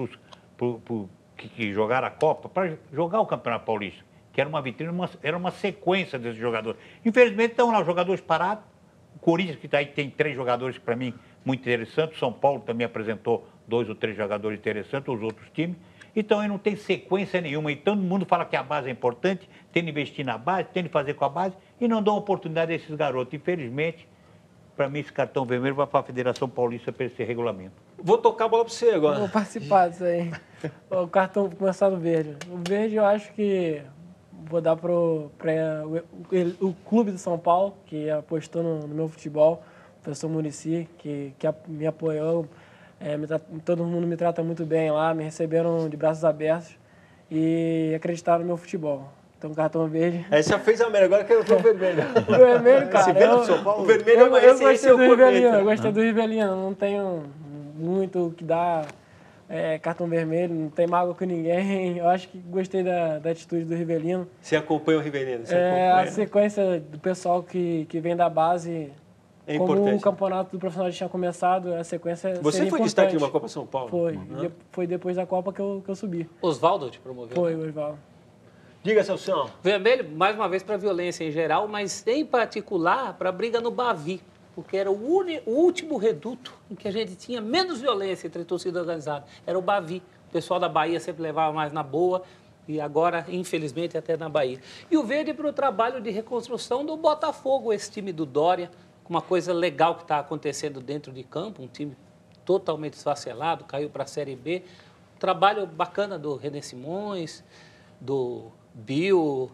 que jogaram a Copa, para jogar o Campeonato Paulista, que era uma vitrine, era uma sequência desses jogadores. Infelizmente, estão lá os jogadores parados. O Corinthians, que está aí, tem 3 jogadores, para mim, muito interessantes. São Paulo também apresentou 2 ou 3 jogadores interessantes, os outros times. Então, aí não tem sequência nenhuma. E todo mundo fala que a base é importante, tem de investir na base, tem de fazer com a base, e não dão oportunidade a esses garotos. Infelizmente, para mim, esse cartão vermelho vai para a Federação Paulista para esse regulamento. Vou tocar a bola para você agora. Vou participar disso aí. O cartão, vou começar no verde. O verde eu acho que vou dar para o Clube do São Paulo, que apostou no meu futebol, o professor Muricy, que me apoiou. Todo mundo me trata muito bem lá, me receberam de braços abertos e acreditaram no meu futebol. Então, cartão verde. Aí já fez a merda, agora eu quero ver o vermelho. O vermelho, cara. O vermelho é eu gostei do Rivelino, eu gostei do Rivelino. Não tenho muito o que dar cartão vermelho, não tem mágoa com ninguém. Eu acho que gostei da atitude do Rivelino. Você acompanha o Rivelino? A sequência do pessoal que vem da base. É como importante. O campeonato do profissional tinha começado, a sequência Você seria foi importante. destaque numa Copa São Paulo? Foi. Foi depois da Copa que eu subi. Oswaldo te promoveu? Foi, o Oswaldo. Diga, Celso. Vermelho, mais uma vez, para a violência em geral, mas em particular para a briga no Bavi, porque era o último reduto em que a gente tinha menos violência entre torcida organizada. Era o Bavi. O pessoal da Bahia sempre levava mais na boa e agora, infelizmente, até na Bahia. E o verde para o trabalho de reconstrução do Botafogo, esse time do Dória, com uma coisa legal que está acontecendo dentro de campo, um time totalmente esfacelado, caiu para a Série B. Um trabalho bacana do René Simões, do Bill,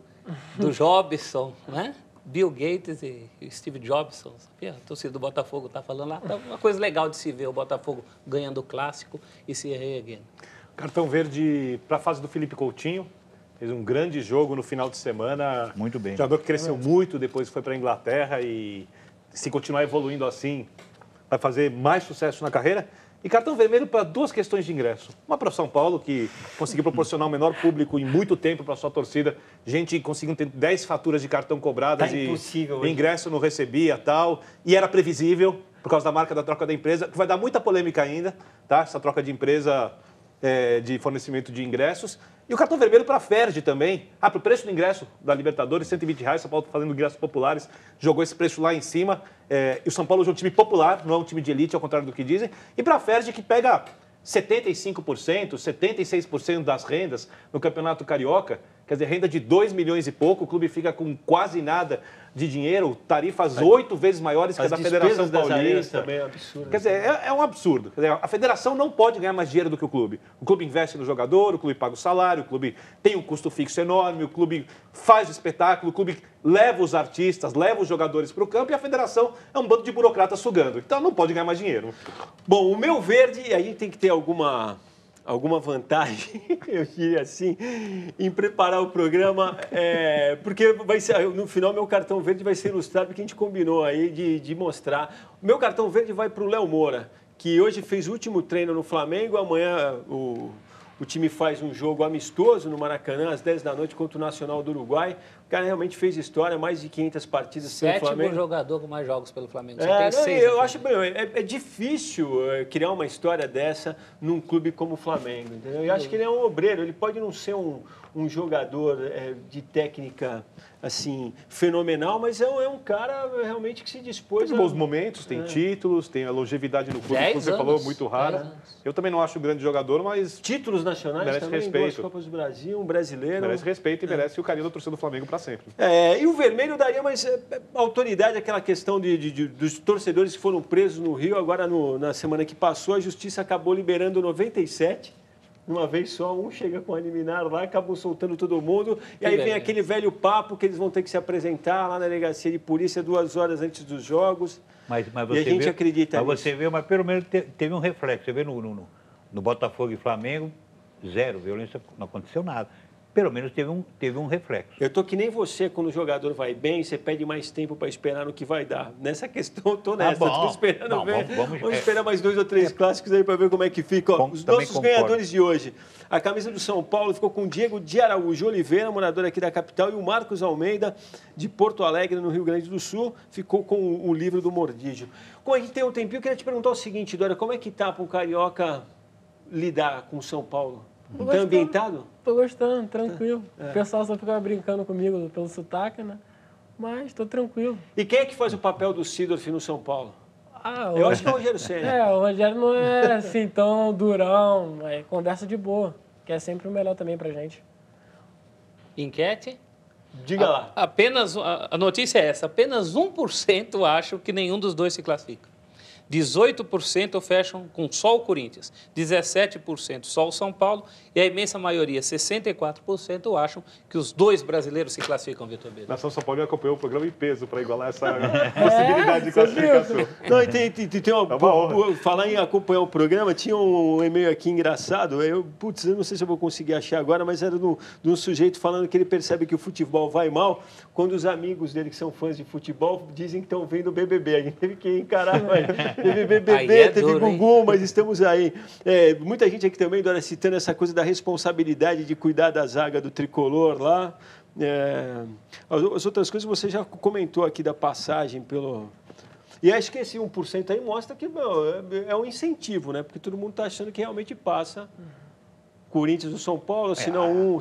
do Jobson, né? Bill Gates e Steve Jobson. A torcida do Botafogo está falando lá. É uma coisa legal de se ver o Botafogo ganhando o clássico e se reerguendo. Cartão verde para a fase do Felipe Coutinho. Fez um grande jogo no final de semana. Muito bem. Jogador que cresceu muito, depois foi para a Inglaterra e, se continuar evoluindo assim, vai fazer mais sucesso na carreira. E cartão vermelho para 2 questões de ingresso. Uma para o São Paulo, que conseguiu proporcionar o menor público em muito tempo para a sua torcida. Gente conseguindo ter 10 faturas de cartão cobradas e ingresso não recebia tal. E era previsível, por causa da marca da troca da empresa, que vai dar muita polêmica ainda, tá? Essa troca de empresa de fornecimento de ingressos. E o cartão vermelho para a Ferdi também. Para o preço do ingresso da Libertadores, R$120, São Paulo fazendo ingressos populares, jogou esse preço lá em cima. E o São Paulo hoje é um time popular, não é um time de elite, ao contrário do que dizem. E para a Ferdi, que pega 75%, 76% das rendas no Campeonato Carioca, Quer dizer, renda de 2 milhões e pouco, o clube fica com quase nada de dinheiro, tarifas 8 vezes maiores que a da Federação Paulista. Também é absurdo. Quer dizer, é um absurdo. Quer dizer, a federação não pode ganhar mais dinheiro do que o clube. O clube investe no jogador, o clube paga o salário, o clube tem um custo fixo enorme, o clube faz o espetáculo, o clube leva os artistas, leva os jogadores para o campo e a federação é um bando de burocratas sugando. Então não pode ganhar mais dinheiro. Bom, o meu verde, a gente tem que ter alguma vantagem, eu diria assim, em preparar o programa, porque vai ser, no final meu cartão verde vai ser ilustrado, porque a gente combinou aí de mostrar. O meu cartão verde vai para o Léo Moura, que hoje fez o último treino no Flamengo, amanhã o time faz um jogo amistoso no Maracanã, às 10 da noite, contra o Nacional do Uruguai. O cara realmente fez história, mais de 500 partidas pelo Flamengo. Sétimo jogador com mais jogos pelo Flamengo. Você tem 6. Eu acho é difícil criar uma história dessa num clube como o Flamengo. Entendeu? Eu acho que ele é um obreiro, ele pode não ser um jogador de técnica assim fenomenal, mas é um cara realmente que se dispôs tem bons momentos, tem títulos, tem a longevidade no clube, como você falou, muito rara. Eu também não acho um grande jogador, mas títulos nacionais merece também, respeito. 2 Copas do Brasil, um brasileiro. Merece respeito e merece o carinho da torcida do Flamengo para sempre. E o vermelho daria mais autoridade àquela questão dos torcedores que foram presos no Rio. Agora, na semana que passou, a Justiça acabou liberando 97. Uma vez só, um chega com a liminar lá, acabam soltando todo mundo. E aí vem aquele velho papo que eles vão ter que se apresentar lá na delegacia de polícia 2 horas antes dos jogos. Mas e a gente acredita nisso. Mas você vê, mas pelo menos teve um reflexo. Você vê no Botafogo e Flamengo, 0 violência, não aconteceu nada. Pelo menos teve um reflexo. Eu tô que nem você, quando o jogador vai bem, você pede mais tempo para esperar no que vai dar. Nessa questão, eu tô nessa. Tô esperando ver. Vamos esperar mais 2 ou 3 clássicos aí para ver como é que fica. Ó, os nossos ganhadores de hoje. A camisa do São Paulo ficou com o Diego de Araújo Oliveira, morador aqui da capital, e o Marcos Almeida, de Porto Alegre, no Rio Grande do Sul, ficou com o livro do Mordígio. Como a gente tem um tempinho, eu queria te perguntar o seguinte, Dória, como é que tá para um carioca lidar com o São Paulo? Tá ambientado? Tô gostando, tranquilo. O pessoal só fica brincando comigo pelo sotaque, né? Mas tô tranquilo. E quem é que faz o papel do Sidorf no São Paulo? Eu acho que é o Rogério Ceni. O Rogério não é assim tão durão, mas conversa de boa, que é sempre o melhor também pra gente. Enquete? Diga lá. A notícia é essa, apenas 1% acham que nenhum dos dois se classifica. 18% fecham com só o Corinthians, 17% só o São Paulo e a imensa maioria, 64%, acham que os 2 brasileiros se classificam, Vitor Beira. Nação São Paulo acompanhou o programa em peso para igualar essa possibilidade de classificação. Não, tem falar em acompanhar o programa, tinha um e-mail aqui engraçado, eu não sei se eu vou conseguir achar agora, mas era de um sujeito falando que ele percebe que o futebol vai mal quando os amigos dele, que são fãs de futebol, dizem que estão vendo o BBB. A gente teve que encarar, mas teve BBB, teve Gugu, mas estamos aí. Muita gente aqui também, Dória, citando essa coisa da responsabilidade de cuidar da zaga do tricolor lá. As outras coisas você já comentou aqui da passagem pelo... E acho que esse 1% aí mostra que é um incentivo, né? Porque todo mundo está achando que realmente passa. Corinthians do São Paulo, se não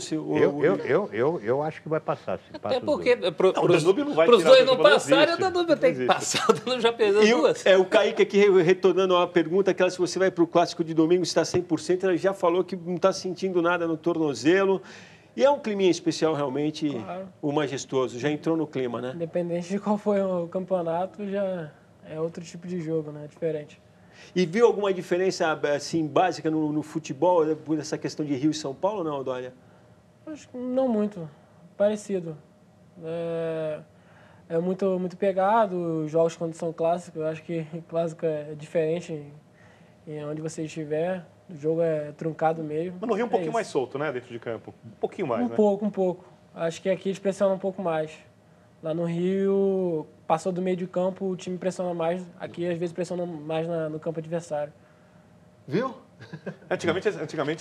Eu acho que vai passar. Até porque para os dois não passarem, o Danúbio tem que passar. O Danúbio já perdeu 2. O Kaique aqui, retornando a uma pergunta, aquela se você vai para o Clássico de domingo, está 100%, ele já falou que não está sentindo nada no tornozelo. E é um climinha especial, realmente, o majestoso. Já entrou no clima, né? Independente de qual foi o campeonato, já é outro tipo de jogo, né? Diferente. E viu alguma diferença assim, básica no futebol, por essa questão de Rio e São Paulo, não, Dória? Acho que não muito. Parecido. É muito pegado. Os jogos, quando são clássicos, eu acho que clássico é diferente em onde você estiver. O jogo é truncado mesmo. Mas no Rio um pouquinho mais solto, né, dentro de campo? Um pouquinho mais, né? Um pouco. Acho que aqui eles pressionam um pouco mais. Lá no Rio, passou do meio de campo, o time pressiona mais. Aqui, às vezes, pressiona mais no campo adversário. Viu? Antigamente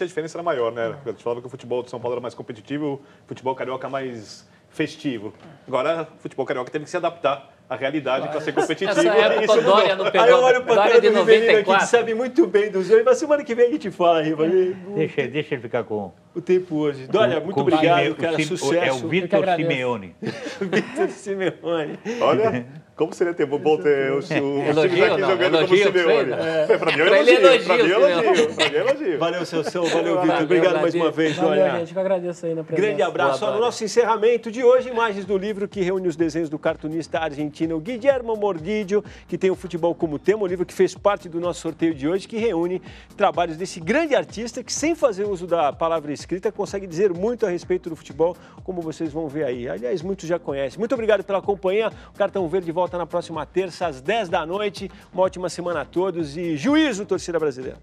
a diferença era maior, né? A gente falava que o futebol de São Paulo era mais competitivo, o futebol carioca mais festivo. Agora, o futebol carioca teve que se adaptar a realidade para ser competitivo. Essa época o Dória não pegou. Aí eu olho para Dória cara de do Rivelino aqui, que 94. sabe muito bem dos dois, mas semana que vem a gente fala, Riva. Deixa ele ficar com... O tempo hoje. Dória, muito obrigado, cara, sucesso. É o Vitor Simeone. Vitor Simeone. Olha, como seria bom ter os times Elogio, aqui não, jogando como elogio, Simeone. Para mim é ele elogio, para mim é elogio, elogio. Valeu, Celso, valeu, Vitor. Obrigado mais uma vez, Valeu, Dória. gente, que eu agradeço aí na presença. Grande abraço. No nosso encerramento de hoje, imagens do livro que reúne os desenhos do cartunista argentino Guillermo Mordidio, que tem o futebol como tema, o livro que fez parte do nosso sorteio de hoje, que reúne trabalhos desse grande artista que, sem fazer uso da palavra escrita, consegue dizer muito a respeito do futebol, como vocês vão ver aí. Aliás, muitos já conhecem. Muito obrigado pela companhia. O Cartão Verde volta na próxima terça, às 10 da noite. Uma ótima semana a todos e juízo, torcida brasileira.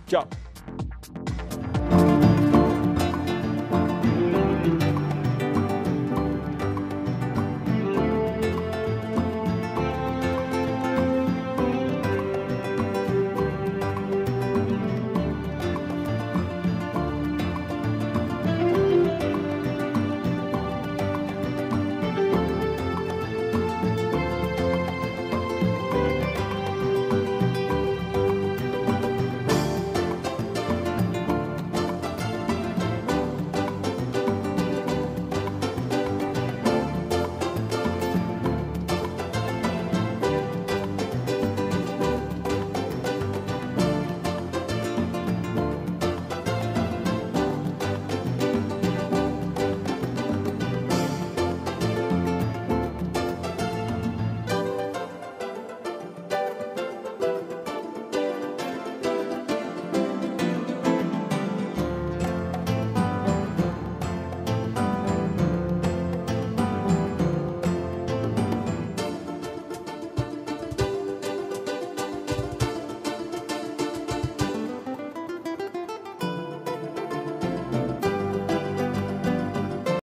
Tchau.